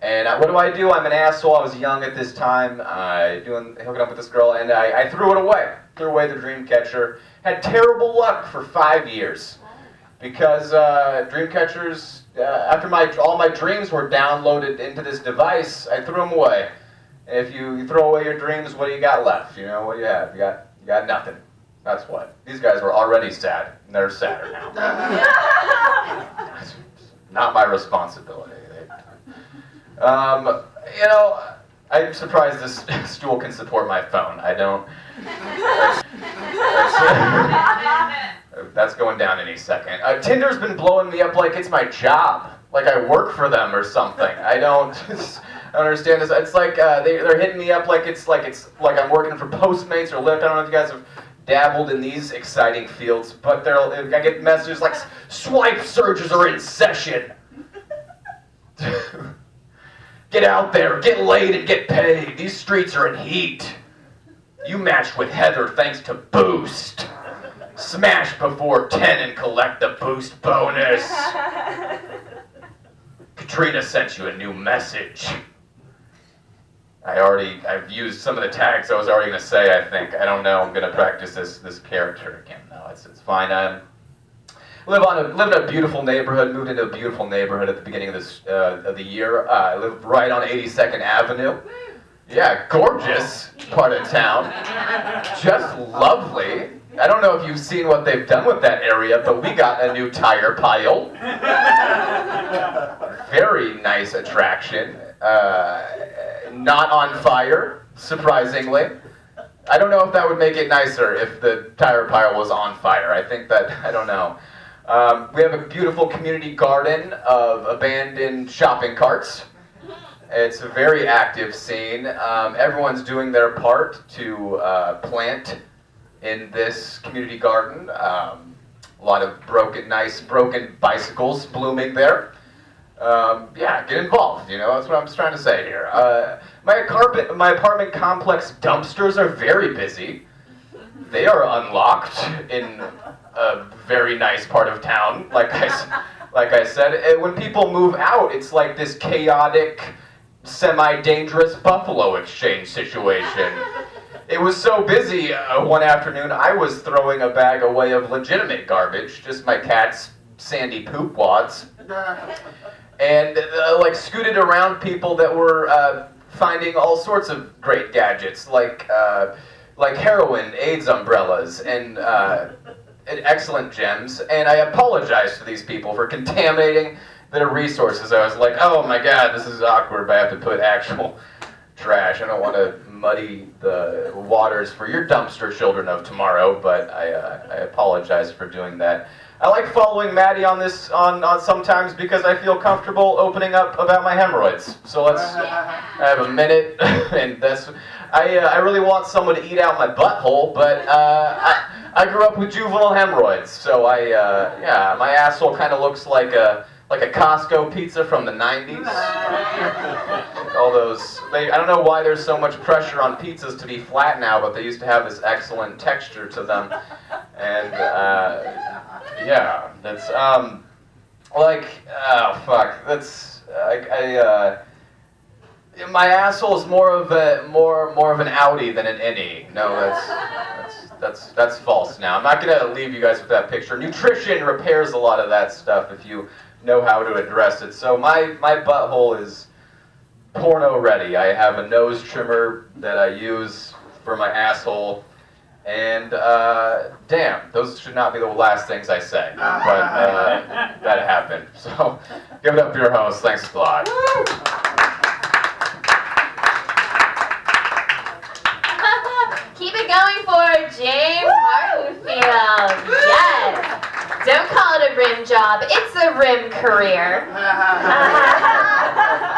And what do? I'm an asshole. I was young at this time, hooking up with this girl, and I threw it away. Threw away the Dreamcatcher. Had terrible luck for 5 years because Dreamcatchers, after all my dreams were downloaded into this device, I threw them away. And if you throw away your dreams, what do you got left? You know, what do you have? You got nothing. That's what. These guys were already sad, and they're sadder now. Not my responsibility. I'm surprised this stool can support my phone. I don't. That's going down any second. Tinder's been blowing me up like it's my job, like I work for them or something. I don't understand this. It's like they're hitting me up like it's like I'm working for Postmates or Lyft. I don't know if you guys have dabbled in these exciting fields, but I get messages like swipe surges are in session. Get out there, get laid, and get paid. These streets are in heat. You matched with Heather thanks to Boost. Smash before 10 and collect the Boost bonus. Katrina sent you a new message. I've used some of the tags I was already going to say, I think. I don't know, I'm going to practice this character again. No, it's fine. Live in a beautiful neighborhood, moved into a beautiful neighborhood at the beginning of the year. I live right on 82nd Avenue. Yeah, gorgeous part of town. Just lovely. I don't know if you've seen what they've done with that area, but we got a new tire pile. Very nice attraction. Not on fire, surprisingly. I don't know if that would make it nicer if the tire pile was on fire. I think that, I don't know. We have a beautiful community garden of abandoned shopping carts. It's a very active scene. Everyone's doing their part to plant in this community garden. A lot of nice broken bicycles blooming there. Yeah, get involved, you know, that's what I'm just trying to say here. My apartment complex dumpsters are very busy. They are unlocked in a very nice part of town, like I said. When people move out, it's like this chaotic, semi-dangerous Buffalo exchange situation. It was so busy one afternoon, I was throwing a bag away of legitimate garbage, just my cat's sandy poop wads, and like scooted around people that were finding all sorts of great gadgets, like heroin, AIDS umbrellas, and excellent gems. And I apologized to these people for contaminating their resources. I was like, oh my god, this is awkward, but I have to put actual trash. I don't want to muddy the waters for your dumpster children of tomorrow, but I apologize for doing that. I like following Maddie on this on sometimes because I feel comfortable opening up about my hemorrhoids. So I have a minute, and I really want someone to eat out my butthole, but I grew up with juvenile hemorrhoids, so yeah, my asshole kind of looks like a Costco pizza from the 90s. All those, I don't know why there's so much pressure on pizzas to be flat now, but they used to have this excellent texture to them. And, yeah, that's, my asshole is more of an outie than an innie. No, that's false now. I'm not gonna leave you guys with that picture. Nutrition repairs a lot of that stuff if you know how to address it. So my butthole is porno ready. I have a nose trimmer that I use for my asshole, and damn, those should not be the last things I say, but that happened. So give it up for your host. Thanks a lot. Keep it going for James Hartenfield. Yes. Don't call it a rim job. It's a rim career.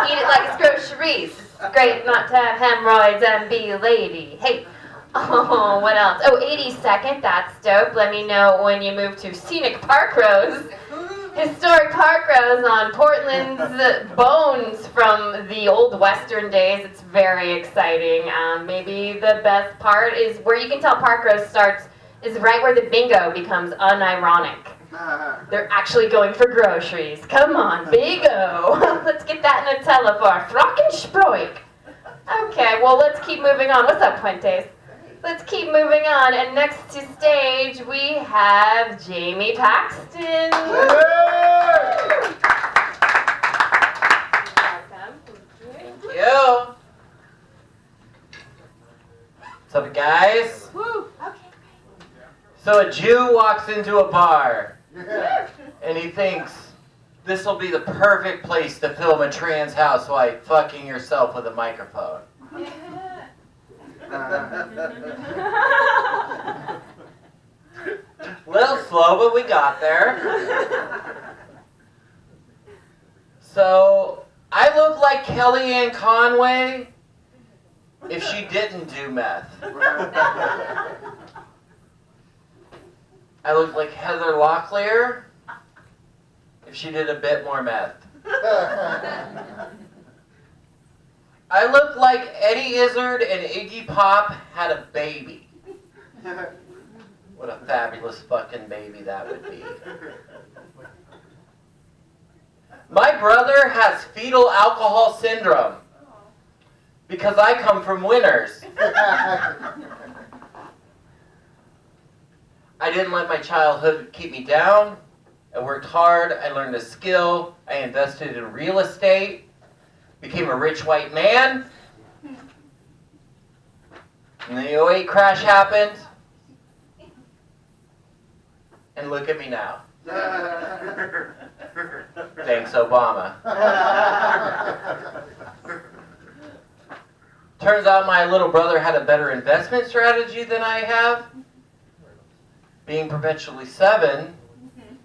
Eat it like it's groceries. It's great not to have hemorrhoids and be a lady. Hey. Oh, what else? Oh, 82nd. That's dope. Let me know when you move to Scenic Park Rose. Historic Park Rose on Portland's bones from the old Western days. It's very exciting. Maybe the best part is where you can tell Park Rose starts is right where the bingo becomes unironic. They're actually going for groceries. Come on, bingo. Let's get that Nutella for our Frankensproik. Okay, well, let's keep moving on. What's up, Puentes? Let's keep moving on, and next to stage we have Jamie Paxton. Thank you. What's up, guys? Woo. Okay. So a Jew walks into a bar, and he thinks, this will be the perfect place to film a trans housewife fucking yourself with a microphone. Little slow, but we got there. So, I look like Kellyanne Conway if she didn't do meth. I look like Heather Locklear if she did a bit more meth. I look like Eddie Izzard and Iggy Pop had a baby. What a fabulous fucking baby that would be. My brother has fetal alcohol syndrome because I come from winners. I didn't let my childhood keep me down. I worked hard. I learned a skill. I invested in real estate. Became a rich white man. And the 08 crash happened. And look at me now. Thanks, Obama. Turns out my little brother had a better investment strategy than I have. Being perpetually 7,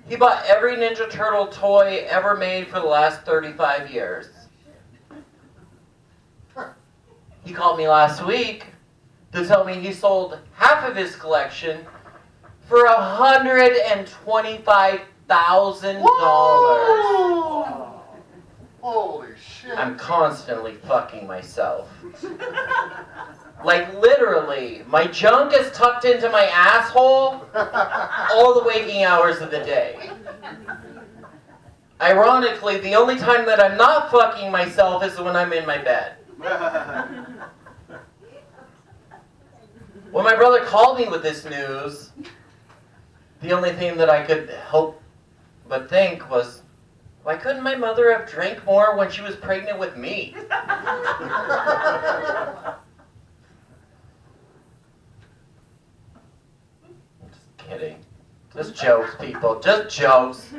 he bought every Ninja Turtle toy ever made for the last 35 years. He called me last week to tell me he sold half of his collection for $125,000. Holy shit. I'm constantly fucking myself. Like literally, my junk is tucked into my asshole all the waking hours of the day. Ironically, the only time that I'm not fucking myself is when I'm in my bed. When my brother called me with this news, the only thing that I could hope but think was, why couldn't my mother have drank more when she was pregnant with me? Just kidding. Just jokes, people. Just jokes.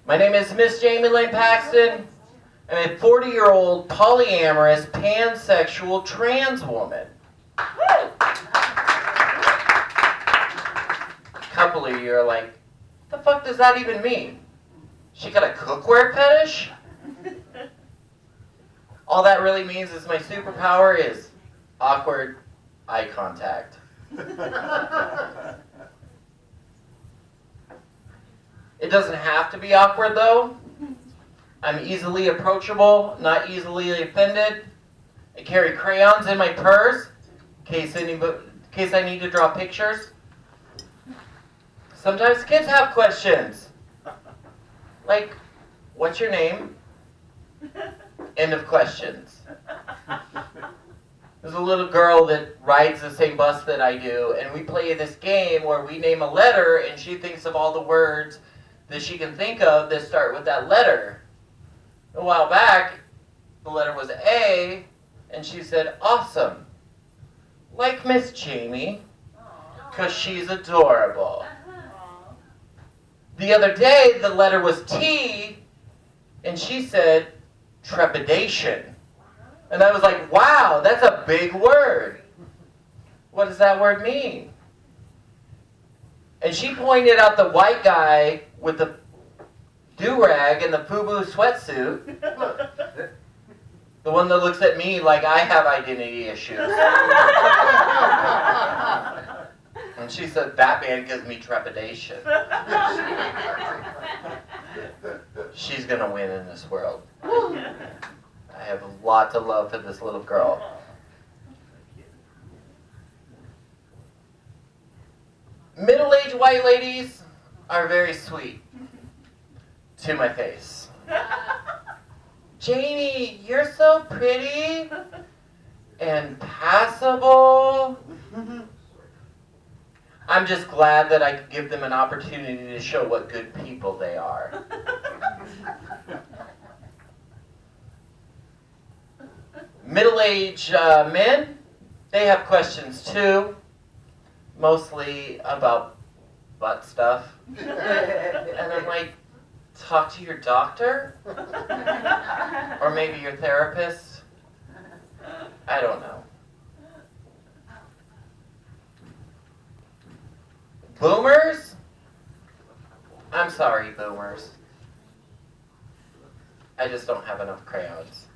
My name is Miss Jamie Lynn Paxton. I'm a 40-year-old polyamorous pansexual trans woman. A couple of you are like, what the fuck does that even mean? She got a cookware fetish? All that really means is my superpower is awkward eye contact. It doesn't have to be awkward though. I'm easily approachable, not easily offended. I carry crayons in my purse in case I need to draw pictures. Sometimes kids have questions. Like, what's your name? End of questions. There's a little girl that rides the same bus that I do, and we play this game where we name a letter, and she thinks of all the words that she can think of that start with that letter. A while back, the letter was A, and she said, awesome. Like Miss Jamie, because she's adorable. The other day, the letter was T, and she said, trepidation. And I was like, wow, that's a big word. What does that word mean? And she pointed out the white guy with the do-rag and the FUBU sweatsuit. The one that looks at me like I have identity issues. And she said, that man gives me trepidation. She's gonna win in this world. I have a lot of love for this little girl. Middle-aged white ladies are very sweet to my face. Jamie, you're so pretty and passable. I'm just glad that I could give them an opportunity to show what good people they are. Middle-aged men, they have questions too, mostly about butt stuff. And I'm like, talk to your doctor? Or maybe your therapist? I don't know. Boomers? I'm sorry, boomers. I just don't have enough crayons.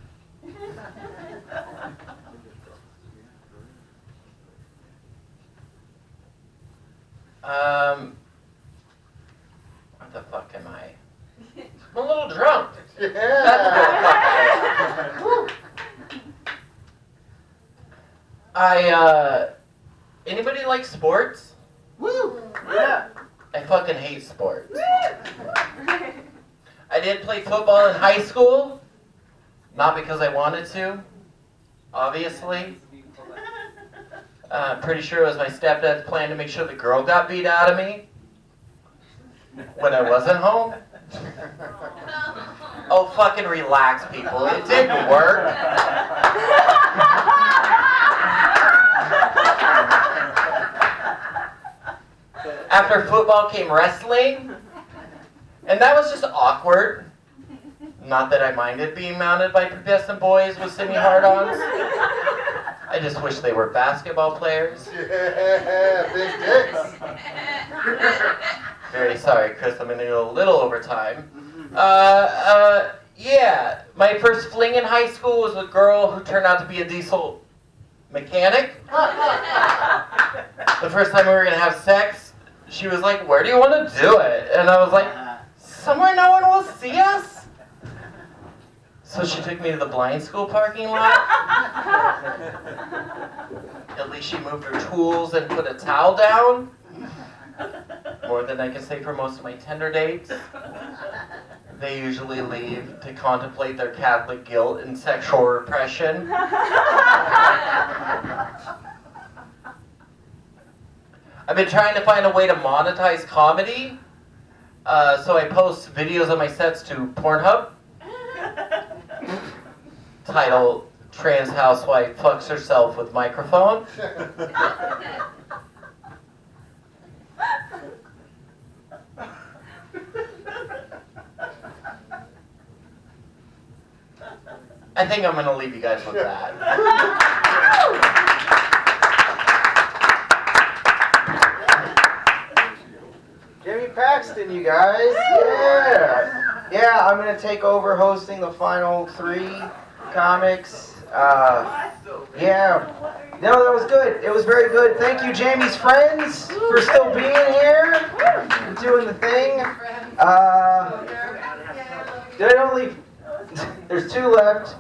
What the fuck am I? I'm a little drunk. Yeah. That's anybody like sports? Woo! Yeah. I fucking hate sports. I did play football in high school. Not because I wanted to, obviously. Pretty sure it was my stepdad's plan to make sure the girl got beat out of me when I wasn't home. Oh, fucking relax, people. It didn't work. After football came wrestling, and that was just awkward. Not that I minded being mounted by pubescent boys with semi-hard-ons. I just wish they were basketball players. Yeah, big dicks. Very sorry, Chris. I'm gonna go a little over time. Yeah, my first fling in high school was a girl who turned out to be a diesel mechanic. The first time we were gonna have sex, she was like, "Where do you want to do it?" And I was like, "Somewhere no one will see us." So she took me to the blind school parking lot. At least she moved her tools and put a towel down. More than I can say for most of my Tinder dates. They usually leave to contemplate their Catholic guilt and sexual repression. I've been trying to find a way to monetize comedy, so I post videos of my sets to Pornhub. Title, Trans Housewife Fucks Herself with Microphone. I think I'm gonna leave you guys with that. Jimmy Paxton, you guys. Yeah. Yeah, I'm going to take over hosting the final 3 comics. Yeah. No, that was good. It was very good. Thank you, Jamie's friends, for still being here and doing the thing. Did I only... There's 2 left.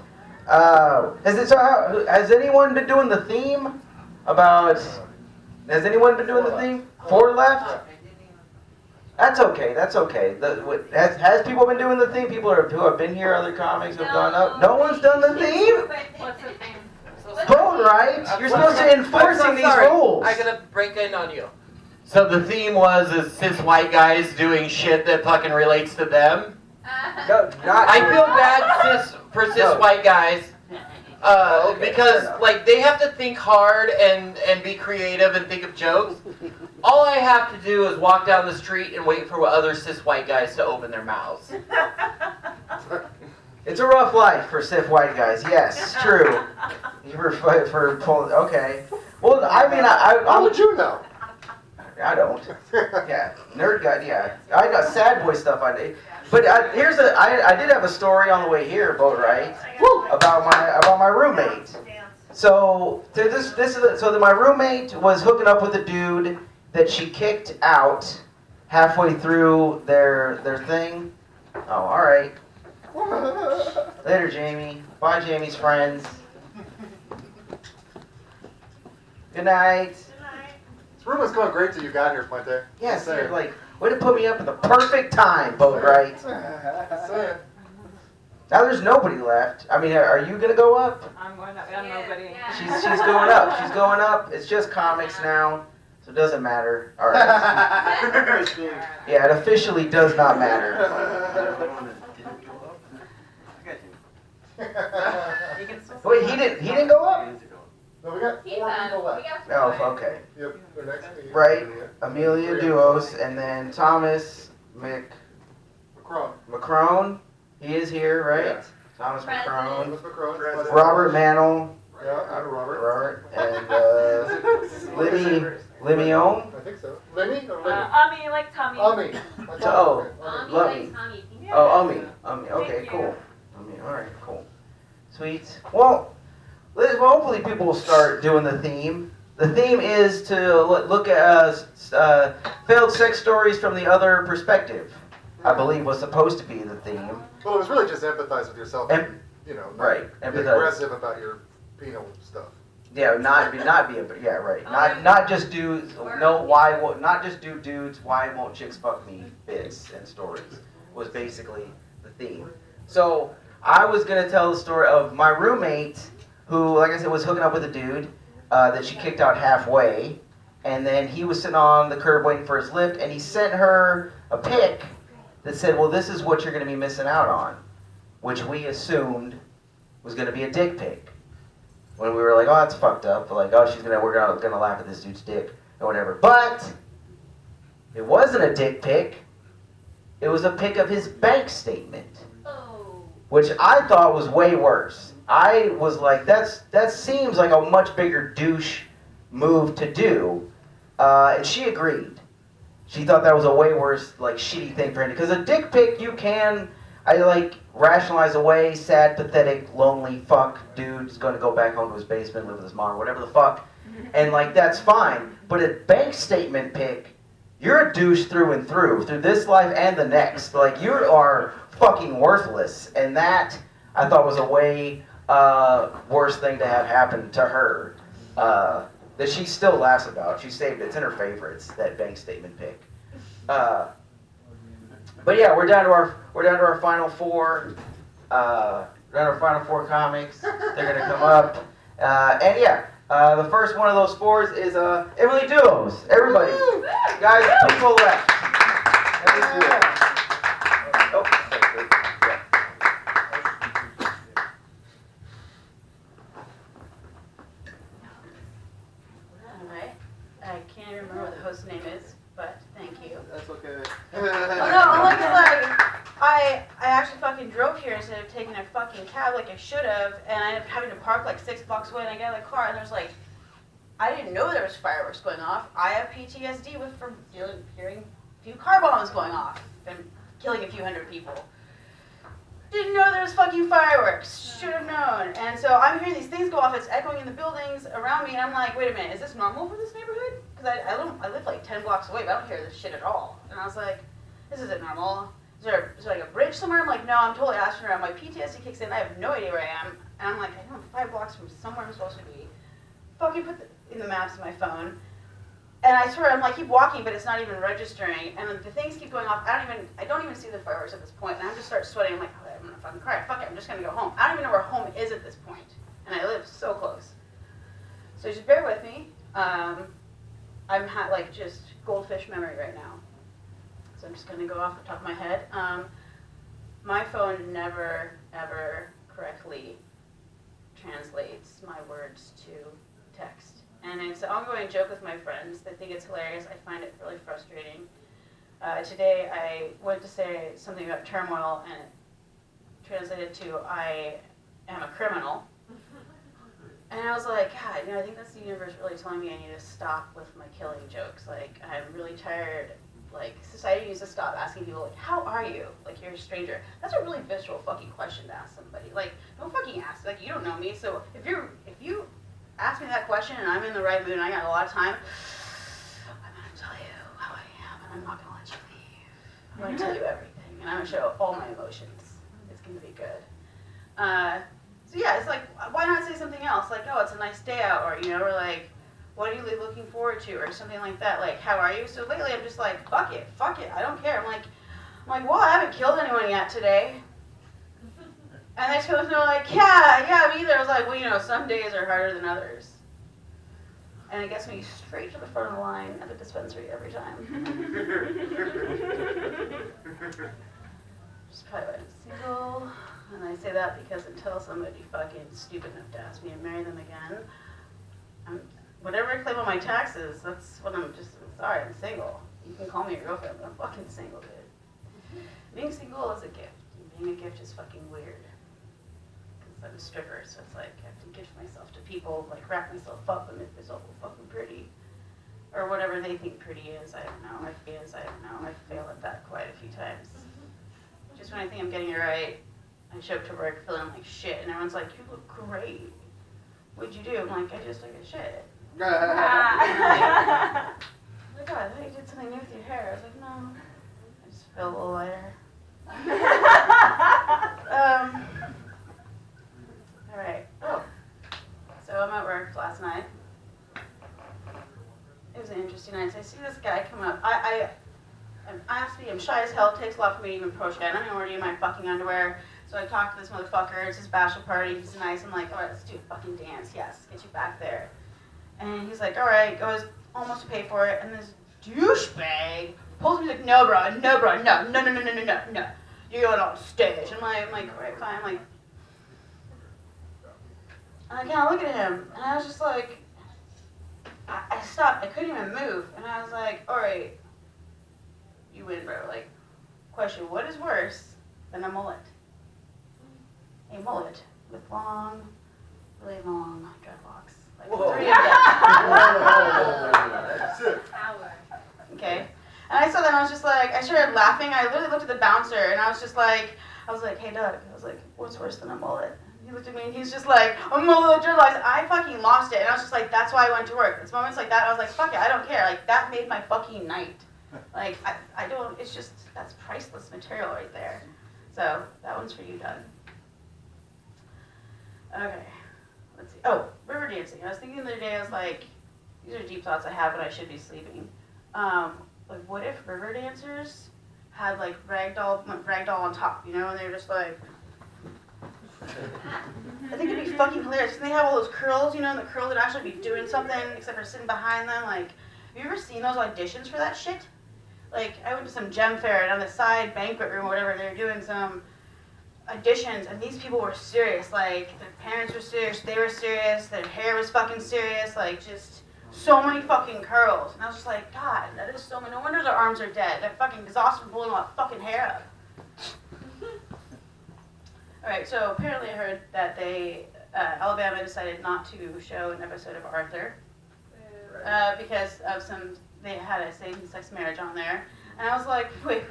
Has anyone been doing the theme? Has anyone been doing the theme? 4 left? That's okay. That's okay. Has people been doing the theme? People who have been here, other comics who have gone up. No one's done the theme. What's the theme? Boatright. You're supposed to enforcing these rules. I'm gonna break in on you. So the theme is cis white guys doing shit that fucking relates to them. No, not. I feel bad for cis white guys. Because like they have to think hard and be creative and think of jokes. All I have to do is walk down the street and wait for other cis white guys to open their mouths. It's a rough life for cis white guys. Yes, true. Okay. Well, I mean, How would you know? I don't. Yeah, nerd guy. Yeah, I got sad boy stuff. I did. But I did have a story on the way here, Boatright, about my roommate. So my roommate was hooking up with a dude that she kicked out halfway through their thing. Oh, all right. Later, Jamie. Bye, Jamie's friends. Good night. This room was going great till you got here, Puente. Yes, you're like, way to put me up at the perfect time, Boatright. That's it. Now there's nobody left. I mean, are you gonna go up? I'm going up. I'm nobody. She's going up. She's going up. It's just comics now, so it doesn't matter. All right. Yeah, it officially does not matter. Wait, he didn't go up? No, we got 4 people left. Oh, okay. Yep, the next meeting. Right, Amelia Duos, and then Thomas McCrone. He is here, right? Yeah. Thomas McCrone. Thomas McCrone. Robert Mantle. Yeah, I'm Robert. And Limmy Ohm. I think so. Limmy or Limmy? Ami, like Tommy. Ami. Lummy. Oh, Umi. Okay, cool. All right, cool. Sweet. Well, hopefully people will start doing the theme. The theme is to look at failed sex stories from the other perspective. I believe was supposed to be the theme. Well, it was really just empathize with yourself. Not be aggressive about your penal stuff. Yeah, not be yeah, right. Not just do dudes why won't chicks fuck me bits and stories was basically the theme. So I was gonna tell the story of my roommate who, like I said, was hooking up with a dude that she kicked out halfway, and then he was sitting on the curb waiting for his lift, and he sent her a pic that said, "Well, this is what you're gonna be missing out on," which we assumed was gonna be a dick pic. When we were like, "Oh, that's fucked up," like, "Oh, we're gonna laugh at this dude's dick or whatever," but It wasn't a dick pic. It was a pic of his bank statement, which I thought was way worse. I was like, that seems like a much bigger douche move to do, and she agreed. She thought that was a way worse, like, shitty thing for him. Because a dick pic, I like rationalize away, sad, pathetic, lonely fuck dude's gonna go back home to his basement, live with his mom, whatever the fuck, and like that's fine. But a bank statement pic, you're a douche through and through this life and the next. Like, you are fucking worthless, and that I thought was a way worse thing to have happen to her. That she still laughs about. She saved it. It's in her favorites. That bank statement pic. But yeah, we're down to our final four. We're down to our final four comics. They're gonna come up, and yeah, the first one of those fours is Emily Duos. Everybody, guys, people left. Emily Duos. Oh, Alright. I can't even remember what the host's name is, but thank you. That's okay. Oh no, I'm like, I actually fucking drove here instead of taking a fucking cab like I should have, and I ended up having to park like 6 blocks away, and I get out of the car, and there's like, I didn't know there was fireworks going off. I have PTSD from hearing a few car bombs going off and killing a few hundred people. Didn't know there was fucking fireworks. Should have known. And so I'm hearing these things go off. It's echoing in the buildings around me, and I'm like, wait a minute, is this normal for this neighborhood? Because I live like 10 blocks away, but I don't hear this shit at all. And I was like, this isn't normal. Is there like a bridge somewhere? I'm like, no, I'm totally asking around. My PTSD kicks in. I have no idea where I am. And I'm like, I know I'm 5 blocks from somewhere I'm supposed to be. Fucking put in the maps of my phone. And I swear, I'm like, keep walking, but it's not even registering. And the things keep going off. I don't even see the fireworks at this point. And I just start sweating. I'm like, oh, I'm gonna fucking cry. Fuck it, I'm just gonna go home. I don't even know where home is at this point. And I live so close. So just bear with me. I'm like just goldfish memory right now. So I'm just gonna go off the top of my head. My phone never, ever correctly translates my words to text. And it's an ongoing joke with my friends. They think it's hilarious. I find it really frustrating. Today I went to say something about turmoil, and it translated to I am a criminal. And I was like, God, I think that's the universe really telling me I need to stop with my killing jokes. Like, I'm really tired. Like, society needs to stop asking people, like, how are you? Like, you're a stranger. That's a really visceral fucking question to ask somebody. Like, don't fucking ask. Like, you don't know me. So if you ask me that question and I'm in the right mood and I got a lot of time, I'm going to tell you how I am, and I'm not going to let you leave. I'm going to tell you everything, and I'm going to show all my emotions. It's going to be good. So yeah, it's like, why not say something else? Like, oh, it's a nice day out, or, or like, what are you looking forward to, or something like that. Like, how are you? So lately I'm just like, fuck it, I don't care. I'm like, well, I haven't killed anyone yet today. And they go, they're like, yeah, me either. I was like, well, some days are harder than others. And it gets me straight to the front of the line at the dispensary every time. Just probably why I'm single. And I say that because until somebody fucking stupid enough to ask me to marry them again, whatever I claim on my taxes, that's what I'm sorry, I'm single. You can call me your girlfriend, but I'm fucking single, dude. Being single is a gift. Being a gift is fucking weird. I'm a stripper, so it's like I have to gift myself to people, like wrap myself up and make myself look fucking pretty. Or whatever they think pretty is, I don't know. I fail at that quite a few times. Just when I think I'm getting it right, I show up to work feeling like shit, and everyone's like, you look great. What'd you do? I'm like, I just look like shit. Oh my God, I thought you did something new with your hair. I was like, no, I just feel a little lighter. Alright. Oh. So I'm at work last night. It was an interesting night. So I see this guy come up. I'm shy as hell. It takes a lot for me to even approach a guy. I don't even wear any of my fucking underwear. So I talk to this motherfucker. It's his bachelor party. He's nice. I'm like, alright, let's do a fucking dance. Yes, get you back there. And he's like, alright, goes almost to pay for it. And this douchebag pulls me like, no, bro, no. You're going on stage. I'm like, alright, fine. I'm like, and I kind of look at him, and I was just like, I stopped. I couldn't even move. And I was like, all right, you win, bro. Like, question, what is worse than a mullet? A mullet with long, really long dreadlocks. Like 3 of them. Okay. And I saw that and I was just like, I started laughing. I literally looked at the bouncer and I was like, hey Doug, I was like, what's worse than a mullet? He looked at me and he's just like, a mullet with dreadlocks. I fucking lost it. And I was just like, that's why I went to work. It's moments like that, I was like, fuck it, I don't care. Like, that made my fucking night. Like, I don't, it's just, that's priceless material right there. So, that one's for you, Doug. Okay, let's see. Oh, river dancing. I was thinking the other day, I was like, these are deep thoughts I have when I should be sleeping. Like, what if river dancers had, like, ragdoll on top, you know, and they're just like, I think it'd be fucking hilarious. And they have all those curls, you know, and the curls would actually be doing something except for sitting behind them. Like, have you ever seen those auditions for that shit? Like, I went to some gem fair and on the side banquet room or whatever, they were doing some auditions, and these people were serious. Like, their parents were serious, they were serious, their hair was fucking serious, like, just so many fucking curls. And I was just like, God, that is so many. No wonder their arms are dead. They're fucking exhausted from pulling all that fucking hair up. Alright, so apparently I heard that Alabama decided not to show an episode of Arthur because of they had a same-sex marriage on there. And I was like, wait.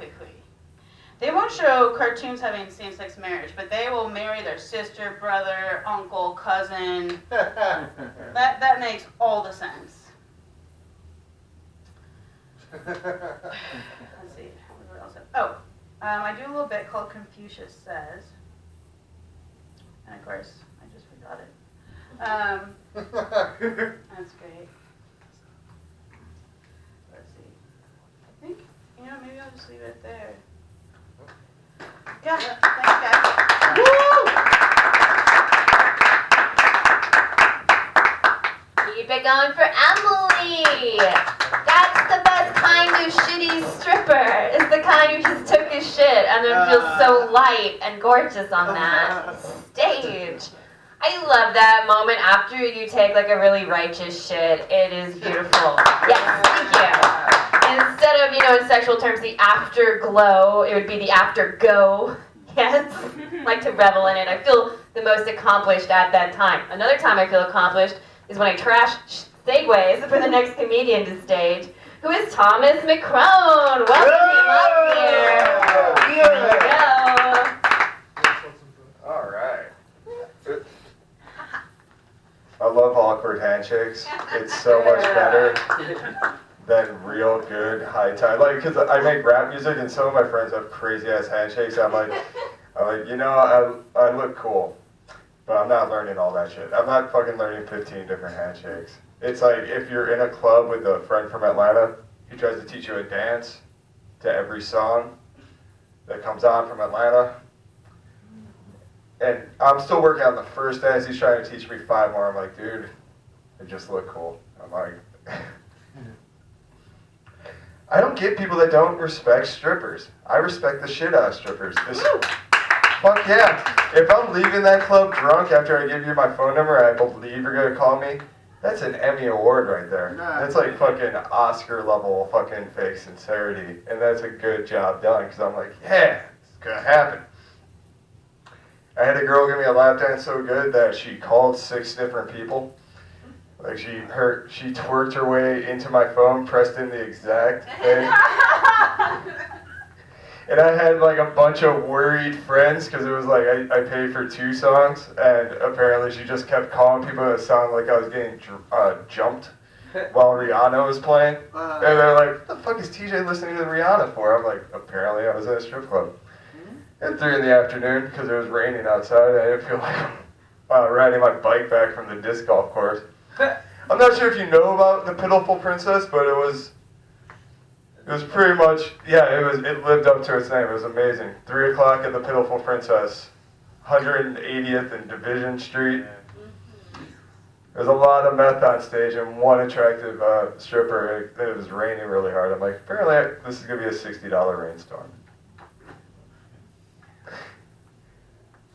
They won't show cartoons having same-sex marriage, but they will marry their sister, brother, uncle, cousin. That makes all the sense. Let's see. What else? Oh, I do a little bit called Confucius Says. And of course, I just forgot it. That's great. Let's see. I think, maybe I'll just leave it there. Yeah, thanks guys. Woo! Keep it going for Emily. That's the best kind of shitty stripper. It's the kind who just took his shit and then feels so light and gorgeous on that stage. I love that moment after you take like a really righteous shit. It is beautiful. Yes, thank you. Instead of, in sexual terms, the afterglow, it would be the aftergo. Yes, like to revel in it. I feel the most accomplished at that time. Another time I feel accomplished is when I trash segues for the next comedian to stage, who is Thomas McCrone. Welcome him up here. Here we go. All right. I love awkward handshakes. It's so much better than real good high time. Like, because I make rap music and some of my friends have crazy ass handshakes. I'm like, I look cool, but I'm not learning all that shit. I'm not fucking learning 15 different handshakes. It's like if you're in a club with a friend from Atlanta, he tries to teach you a dance to every song that comes on from Atlanta. And I'm still working on the first dance. He's trying to teach me 5 more. I'm like, dude, I just look cool. I'm like, I don't get people that don't respect strippers. I respect the shit out of strippers. Fuck yeah. If I'm leaving that club drunk after I give you my phone number and I believe you're going to call me, that's an Emmy award right there. That's like fucking Oscar level fucking fake sincerity. And that's a good job done because I'm like, yeah, it's going to happen. I had a girl give me a lap dance so good that she called 6 different people. Like she twerked her way into my phone, pressed in the exact thing. And I had like a bunch of worried friends because it was like I paid for 2 songs, and apparently she just kept calling people that sounded like I was getting jumped while Rihanna was playing. And they're like, what the fuck is TJ listening to Rihanna for? I'm like, apparently I was at a strip club. At 3 in the afternoon because it was raining outside. I didn't feel like riding my bike back from the disc golf course. I'm not sure if you know about The Pitiful Princess, but it was pretty much, it lived up to its name. It was amazing. 3 o'clock at The Pitiful Princess, 180th and Division Street. There's a lot of meth on stage and one attractive stripper. It was raining really hard. I'm like, apparently this is going to be a $60 rainstorm.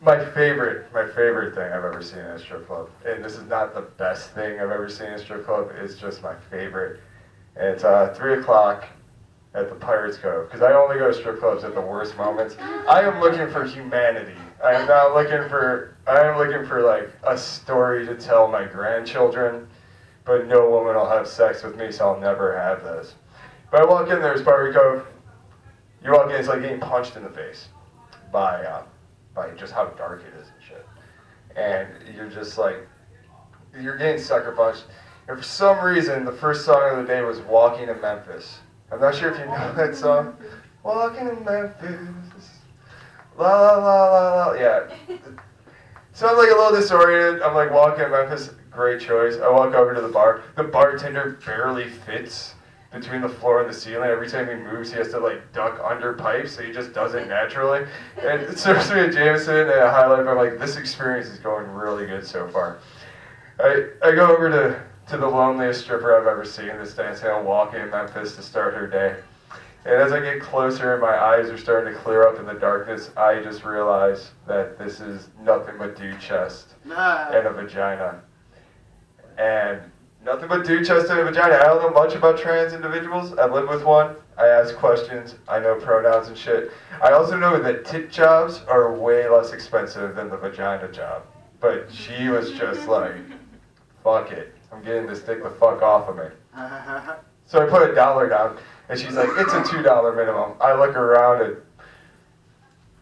My favorite thing I've ever seen in a strip club, and this is not the best thing I've ever seen in a strip club, it's just my favorite. And it's 3 o'clock, at the Pirates Cove, because I only go to strip clubs at the worst moments. I am looking for humanity. I am looking for like a story to tell my grandchildren, but no woman will have sex with me, so I'll never have those. But I walk in, there's Pirate Cove. You walk in, it's like getting punched in the face by just how dark it is and shit. And you're just like, you're getting sucker punched. And for some reason, the first song of the day was Walking in Memphis. I'm not sure if you know that song. Walking in Memphis. La la la la la. Yeah. So I'm like a little disoriented. I'm like walking in Memphis. Great choice. I walk over to the bar. The bartender barely fits between the floor and the ceiling. Every time he moves, he has to like duck under pipes, so he just does it naturally. And it serves me a Jameson and a High Life. I'm like, this experience is going really good so far. I go over to the loneliest stripper I've ever seen, this dancing on walking in Memphis to start her day. And as I get closer and my eyes are starting to clear up in the darkness, I just realize that this is nothing but dude chest and a vagina. And nothing but dude chest and a vagina. I don't know much about trans individuals. I live with one. I ask questions. I know pronouns and shit. I also know that tit jobs are way less expensive than the vagina job. But she was just like, fuck it. I'm getting this dick the fuck off of me. So I put $1 down, and she's like, it's a $2 minimum. I look around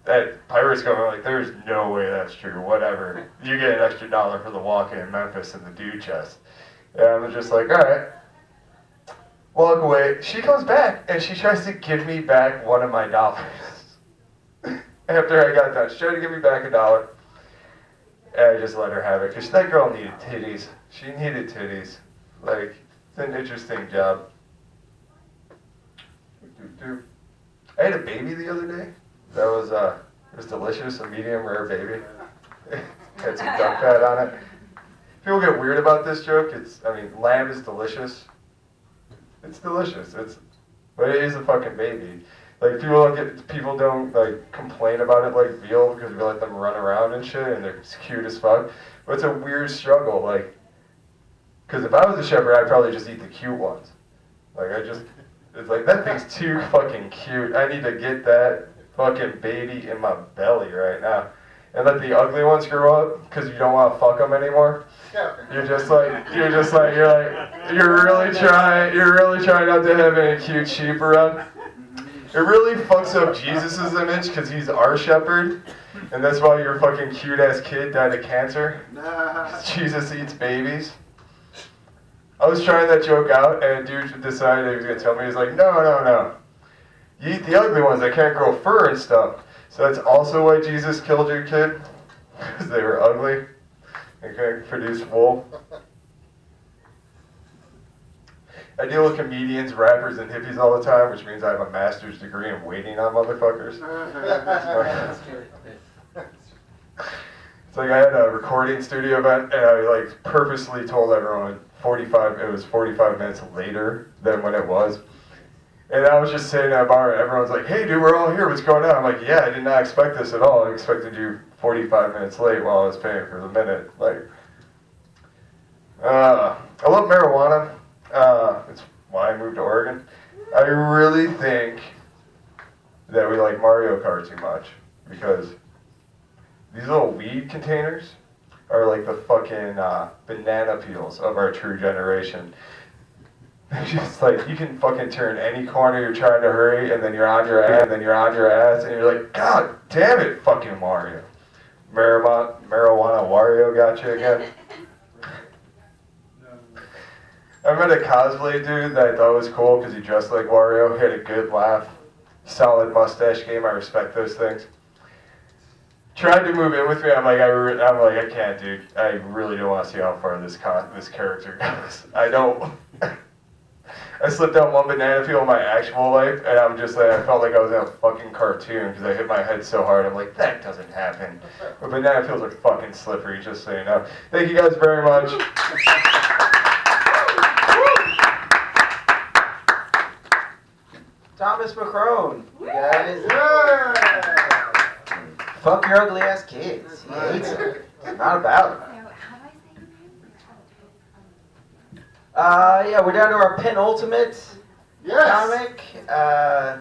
at Pirates Cove, I'm like, there's no way that's true. Whatever. You get an extra $1 for the walk-in in Memphis and the dude chest. And I'm just like, all right. Walk away. She comes back, and she tries to give me back one of my dollars. After I got done, she tried to give me back $1. And I just let her have it, because that girl needed titties. She needed titties. Like, it's an interesting job. I had a baby the other day. That was, it was delicious, a medium rare baby. Had some duck fat on it. People get weird about this joke. Lamb is delicious. It's delicious. But it is a fucking baby. Like, people don't like complain about it like veal because we let them run around and shit, and they're cute as fuck. But it's a weird struggle, like, because if I was a shepherd, I'd probably just eat the cute ones. Like, it's like, that thing's too fucking cute. I need to get that fucking baby in my belly right now. And let the ugly ones grow up, because you don't want to fuck them anymore. You're really trying not to have any cute sheep around. It really fucks up Jesus' image, because he's our shepherd, and that's why your fucking cute-ass kid died of cancer. Jesus eats babies. I was trying that joke out, and a dude decided he was going to tell me, he's like, no. You eat the ugly ones that can't grow fur and stuff. So that's also why Jesus killed your kid, because they were ugly and couldn't produce wool. I deal with comedians, rappers, and hippies all the time, which means I have a master's degree in waiting on motherfuckers. It's like I had a recording studio event, and I like purposely told everyone it was 45 minutes later than when it was. And I was just sitting at a bar, and everyone's like, hey dude, we're all here, what's going on? I'm like, yeah, I did not expect this at all. I expected you 45 minutes late while I was paying for the minute. Like, I love marijuana. It's why I moved to Oregon. I really think that we like Mario Kart too much, because these little weed containers are like the fucking banana peels of our true generation. They're just like, you can fucking turn any corner you're trying to hurry, and then you're on your ass, and you're like, God damn it, fucking Mario. Marijuana Wario got you again. I met a cosplay dude that I thought was cool because he dressed like Wario. He had a good laugh. Solid mustache game. I respect those things. Tried to move in with me. I'm like, I can't, dude. I really don't want to see how far this character goes. I don't. I slipped out one banana peel in my actual life, and I'm just like, I felt like I was in a fucking cartoon because I hit my head so hard. I'm like, that doesn't happen. But banana peels are fucking slippery, just so you know. Thank you guys very much. Thomas McCrone, you guys. Fuck your ugly ass kids. He hates them. It's not about them. Yeah, we're down to our penultimate Yes. comic.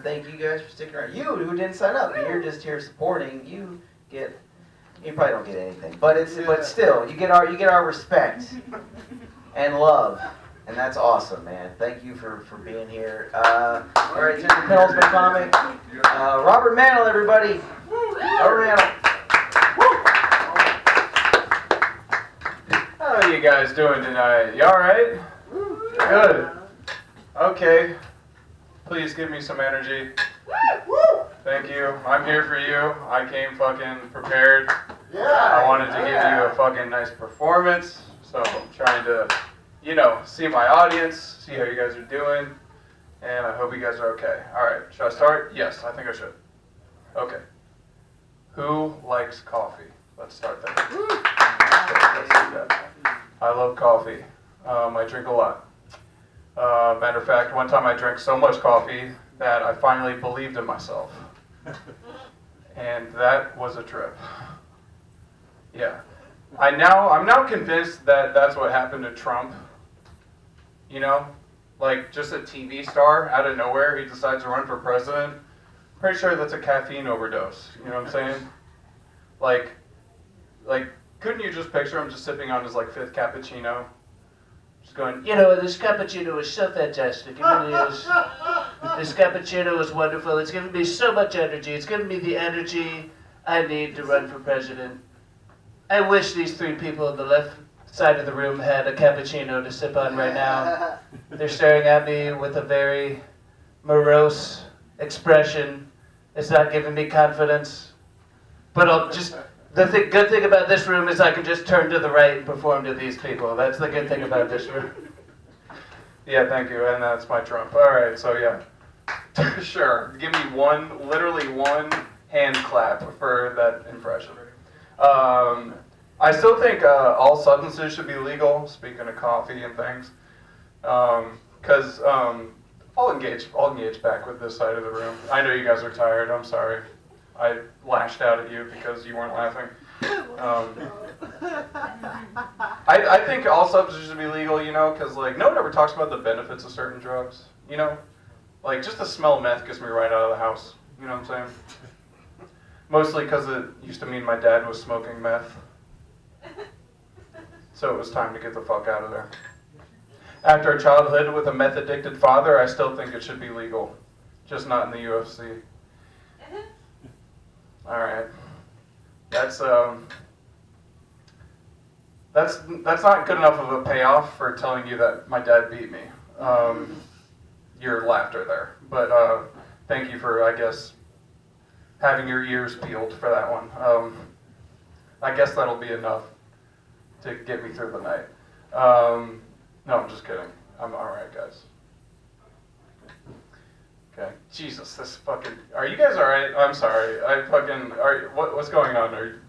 Thank you guys for sticking around. You who didn't sign up, you're just here supporting. You probably don't get anything, but still, you get our respect and love, and that's awesome, man. Thank you for being here. All right, here's the Penultimate Comic. Robert Mantle, everybody. Robert Mantle. How are you guys doing tonight? You alright? Good. Okay. Please give me some energy. Thank you. I'm here for you. I came fucking prepared. I wanted to give you a fucking nice performance. So I'm trying to, see my audience, see how you guys are doing. And I hope you guys are okay. Alright, should I start? Yes, I think I should. Okay. Who likes coffee? Let's start there. Let's do that. I love coffee. I drink a lot. Matter of fact, one time I drank so much coffee that I finally believed in myself. And that was a trip. Yeah. I'm now convinced that that's what happened to Trump. Like just a TV star out of nowhere, he decides to run for president. Pretty sure that's a caffeine overdose. You know what I'm saying? Like, couldn't you just picture him just sipping on his fifth cappuccino? Just going, this cappuccino is so fantastic. It really is. This cappuccino is wonderful. It's giving me so much energy. It's giving me the energy I need to run for president. I wish these three people on the left side of the room had a cappuccino to sip on right now. They're staring at me with a very morose expression. It's not giving me confidence. But good thing about this room is I can just turn to the right and perform to these people. That's the good thing about this room. Yeah, thank you, and that's my Trump. All right, so yeah. Sure, give me literally one hand clap for that impression. I still think all substances should be legal, speaking of coffee and things. Because I'll engage back with this side of the room. I know you guys are tired, I'm sorry. I lashed out at you because you weren't laughing. I think all substances should be legal, because no one ever talks about the benefits of certain drugs, just the smell of meth gets me right out of the house, you know what I'm saying? Mostly because it used to mean my dad was smoking meth. So it was time to get the fuck out of there. After a childhood with a meth-addicted father, I still think it should be legal, just not in the UFC. All right, that's not good enough of a payoff for telling you that my dad beat me. Your laughter there, but thank you for, I guess, having your ears peeled for that one. I guess that'll be enough to get me through the night. No, I'm just kidding. I'm all right, guys. Okay. Jesus, this fucking. Are you guys all right? I'm sorry. What's going on?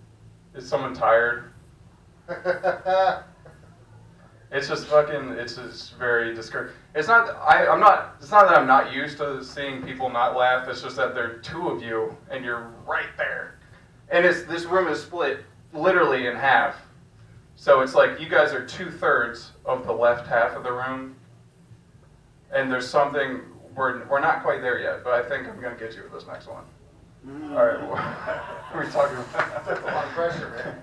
Is someone tired? It's just very discouraging. It's not that I'm not used to seeing people not laugh. It's just that there are two of you and you're right there, and this room is split literally in half. So it's like you guys are 2/3 of the left half of the room, and there's something we're not quite there yet, but I think I'm gonna get you with this next one. All right, what are we talking about? That's a lot of pressure, man.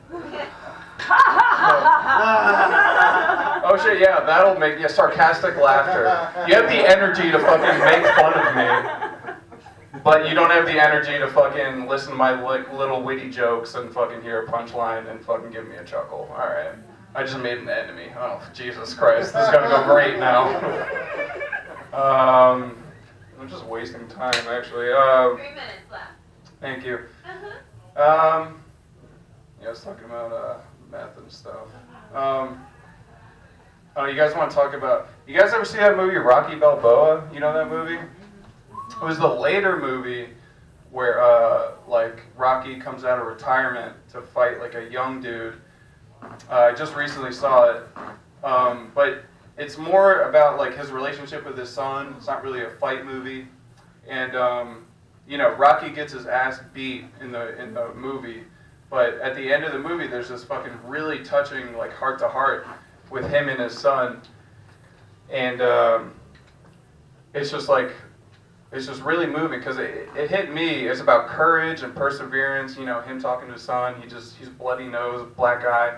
Oh shit, yeah, that'll make you sarcastic laughter. You have the energy to fucking make fun of me, but you don't have the energy to fucking listen to my little witty jokes and fucking hear a punchline and fucking give me a chuckle. All right, I just made an enemy. Oh Jesus Christ, this is gonna go great now. I'm just wasting time actually. 3 minutes left. Thank you. Yeah, I was talking about meth and stuff. You guys want to talk about? You guys ever see that movie Rocky Balboa? You know that movie? It was the later movie where Rocky comes out of retirement to fight a young dude. I just recently saw it, but it's more about his relationship with his son. It's not really a fight movie, and Rocky gets his ass beat in the movie, but at the end of the movie, there's this fucking really touching heart to heart with him and his son, and it's just like, it's just really moving because it hit me. It's about courage and perseverance. You know, him talking to his son. He's bloody nose, black eye,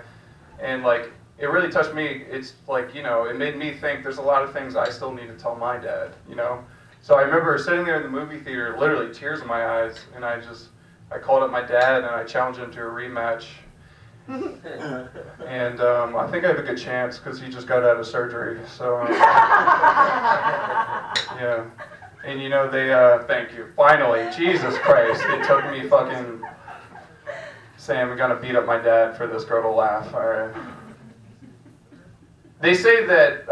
and like it really touched me. It's like, you know, it made me think there's a lot of things I still need to tell my dad. You know, so I remember sitting there in the movie theater, literally tears in my eyes, and I called up my dad and I challenged him to a rematch. And I think I have a good chance because he just got out of surgery. So yeah. And you know, they, thank you. Finally, Jesus Christ, it took me fucking saying I'm gonna beat up my dad for this girl to laugh. All right. They say that,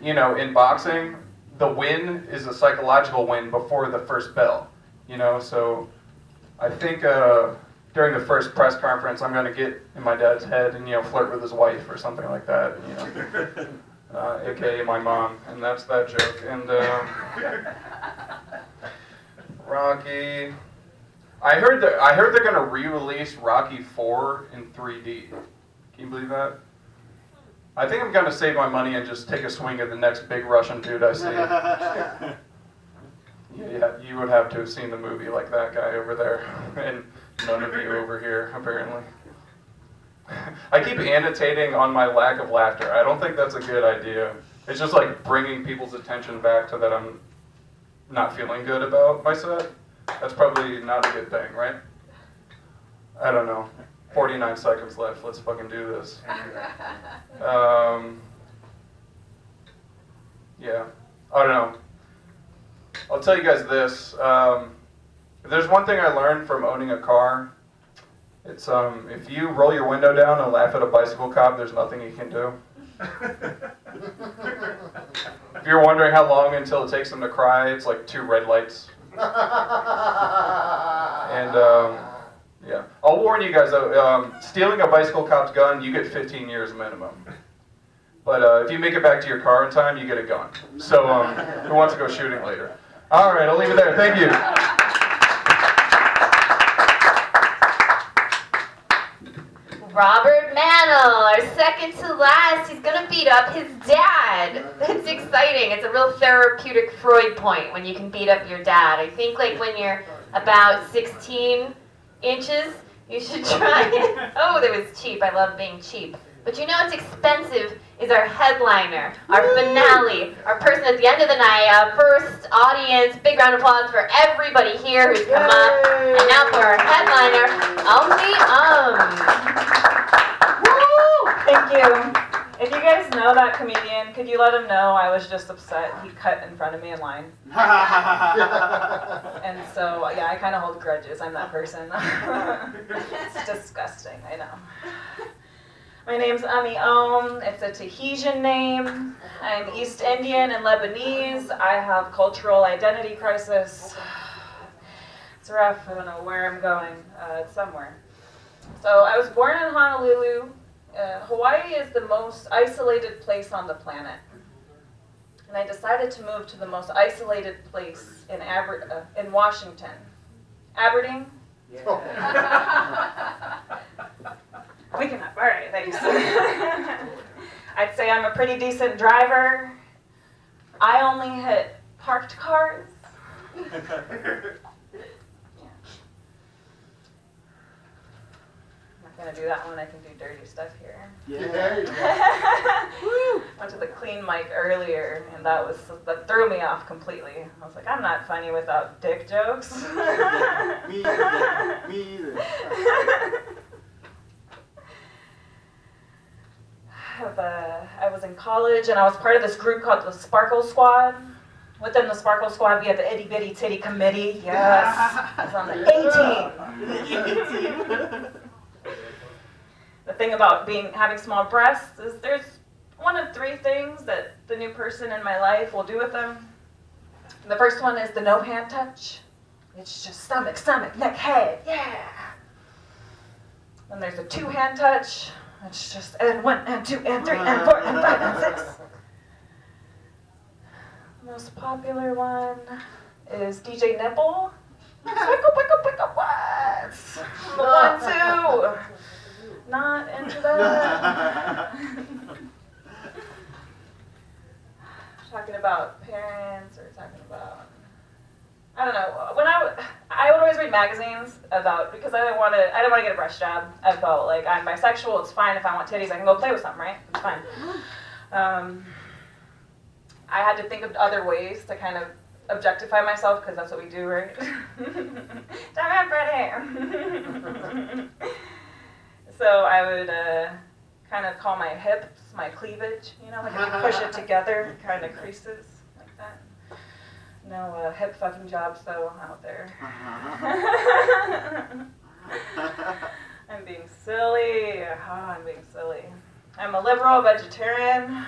you know, in boxing, the win is a psychological win before the first bell. You know, so I think during the first press conference, I'm gonna get in my dad's head and, you know, flirt with his wife or something like that. You know. AKA my mom, and that's that joke. And Rocky, I heard they're gonna re-release Rocky 4 in 3D. Can you believe that? I think I'm gonna save my money and just take a swing at the next big Russian dude I see. Yeah, you would have to have seen the movie like that guy over there, and none of you over here apparently. I keep annotating on my lack of laughter. I don't think that's a good idea. It's just like bringing people's attention back to that I'm not feeling good about my set. That's probably not a good thing, right? I don't know. 49 seconds left. Let's fucking do this. Yeah. I don't know. I'll tell you guys this. If there's one thing I learned from owning a car, it's if you roll your window down and laugh at a bicycle cop, there's nothing you can do. If you're wondering how long until it takes them to cry, it's like 2 red lights. And yeah, I'll warn you guys though, stealing a bicycle cop's gun, you get 15 years minimum. But if you make it back to your car in time, you get a gun. So who wants to go shooting later? All right, I'll leave it there. Thank you. Robert Mannell, our second to last, he's gonna beat up his dad. It's exciting. It's a real therapeutic Freud point when you can beat up your dad. I think like when you're about 16 inches, you should try it. Oh, that was cheap. I love being cheap. But you know what's expensive is our headliner, our finale, our person at the end of the night, first audience. Big round of applause for everybody here who's come up. And now for our headliner, Thank you. If you guys know that comedian, could you let him know I was just upset he cut in front of me in line? And so, yeah, I kind of hold grudges. I'm that person. It's disgusting, I know. My name's Ami Om. It's a Tahitian name. I'm East Indian and Lebanese. I have cultural identity crisis. It's rough. I don't know where I'm going. It's somewhere. So I was born in Honolulu. Hawaii is the most isolated place on the planet. And I decided to move to the most isolated place in Washington. Aberdeen? Yeah. We can have, all right, thanks. I'd say I'm a pretty decent driver. I only hit parked cars. Yeah. I'm not gonna do that one, I can do dirty stuff here. Yeah. Went to the clean mic earlier, and that threw me off completely. I was like, I'm not funny without dick jokes. Me either. I was in college and I was part of this group called the Sparkle Squad. Within the Sparkle Squad, we had the Itty Bitty Titty Committee. Yes, I was on the A-team. The thing about having small breasts is there's one of 3 things that the new person in my life will do with them. The first one is the no hand touch. It's just stomach, neck, head, yeah. Then there's a 2-hand touch. It's just and 1 and 2 and 3 and 4 and 5 and 6. The most popular one is DJ Nipple. Pick up what? The 1, 2. Not into that. Talking about parents I don't know. When I would always read magazines about, because I didn't want to get a breast job. I felt like I'm bisexual. It's fine if I want titties. I can go play with something, right? It's fine. I had to think of other ways to kind of objectify myself, because that's what we do, right? Don't have red hair. So I would kind of call my hips my cleavage, you know, like if you push it together, it kind of creases like that. No hip fucking jobs though out there. I'm being silly. Oh, I'm being silly. I'm a liberal vegetarian.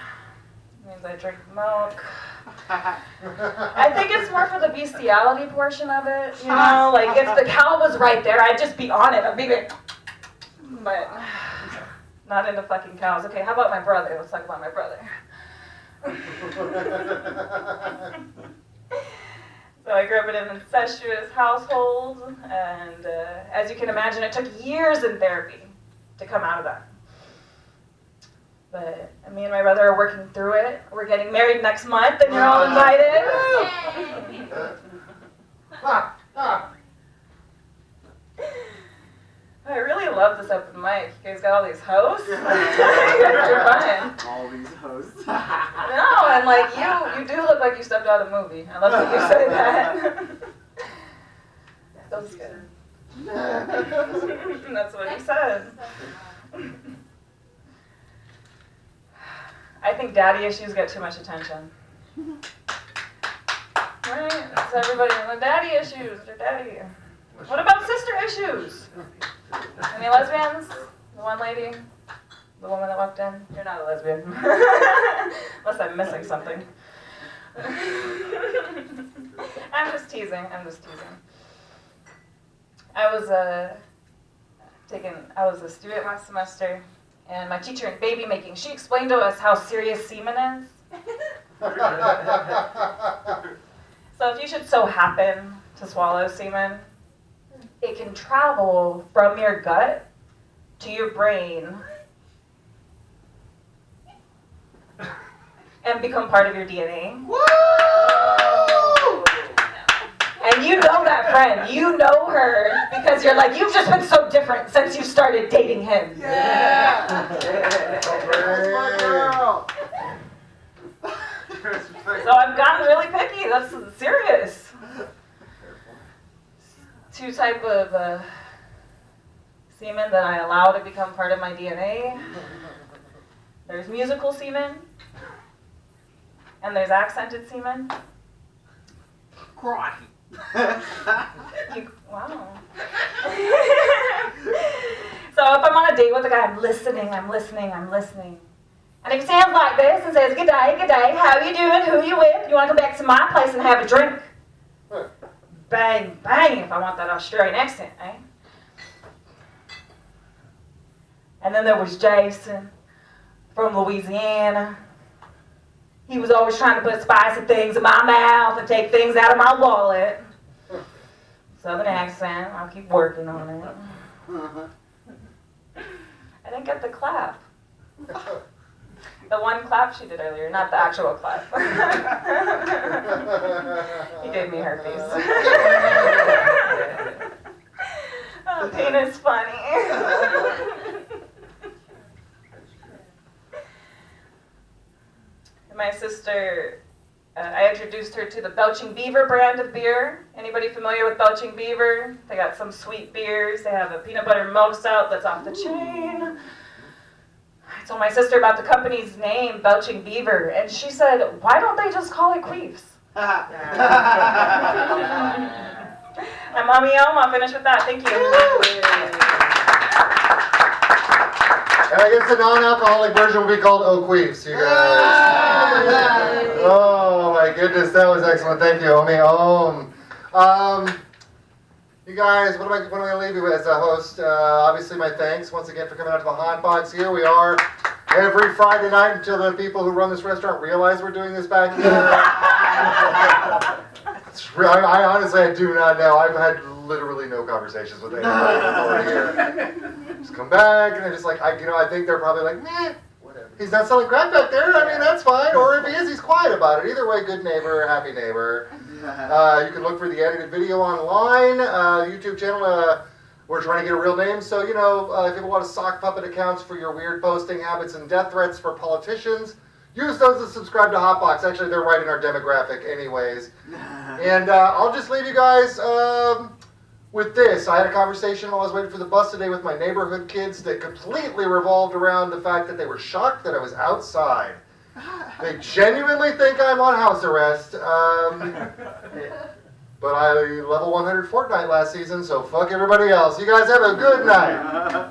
Means I drink milk. I think it's more for the bestiality portion of it, you know? Like, if the cow was right there, I'd just be on it. I'd be like, but not into fucking cows. Okay, how about my brother? Let's talk about my brother. So I grew up in an incestuous household, and as you can imagine, it took years in therapy to come out of that. But me and my brother are working through it. We're getting married next month, and you're all invited. I really love this open mic. You guys got all these hosts. You guys are fun. All these hosts. No, and like you do look like you stepped out of a movie. I love that you say that. That was good. That's what he said. I think daddy issues get too much attention. Right? So everybody, the daddy issues, their daddy. What about sister issues? Any lesbians? The one lady? The woman that walked in? You're not a lesbian. Unless I'm missing something. I'm just teasing. I was a student last semester, and my teacher in baby making, she explained to us how serious semen is. So if you should so happen to swallow semen, it can travel from your gut to your brain and become part of your DNA. Woo! And you know that friend. You know her because you're like, you've just been so different since you started dating him. Yeah! That's my girl! So I've gotten really picky. That's serious. Two type of semen that I allow to become part of my DNA. There's musical semen, and there's accented semen. Cry. Wow. So if I'm on a date with a guy, I'm listening. And if he sounds like this and says, good day, how you doing, who you with, you want to come back to my place and have a drink? Bang, bang, if I want that Australian accent, eh? And then there was Jason from Louisiana. He was always trying to put spicy things in my mouth and take things out of my wallet. Southern accent, I'll keep working on it. I didn't get the clap. The one clap she did earlier, not the actual clap. He gave me herpes. Oh, pain is funny. My sister, I introduced her to the Belching Beaver brand of beer. Anybody familiar with Belching Beaver? They got some sweet beers. They have a peanut butter milk stout that's off the chain. I told my sister about the company's name, Belching Beaver, and she said, why don't they just call it Queefs? I'm Mommy Elm. I'll finish with that. Thank you. And I guess the non-alcoholic version will be called O'Queefs, you guys. Oh my goodness, that was excellent. Thank you, Omi. You guys, what am I going to leave you with as a host? Obviously, my thanks once again for coming out to the HotBox. Here we are every Friday night until the people who run this restaurant realize we're doing this back here. I honestly, I do not know. I've had literally no conversations with anybody over here. Just come back, and they're just like, I think they're probably like, meh, whatever. He's not selling crack back there. I mean, that's fine. Or if he is, he's quiet about it. Either way, good neighbor, happy neighbor. You can look for the edited video online. YouTube channel, we're trying to get a real name. So, you know, if you have a lot of sock puppet accounts for your weird posting habits and death threats for politicians, use those to subscribe to HotBox. Actually, they're right in our demographic anyways. And I'll just leave you guys with this. I had a conversation while I was waiting for the bus today with my neighborhood kids that completely revolved around the fact that they were shocked that I was outside. They genuinely think I'm on house arrest. But I level 100 Fortnite last season, so fuck everybody else. You guys have a good night.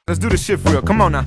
Let's do this shit for real. Come on now.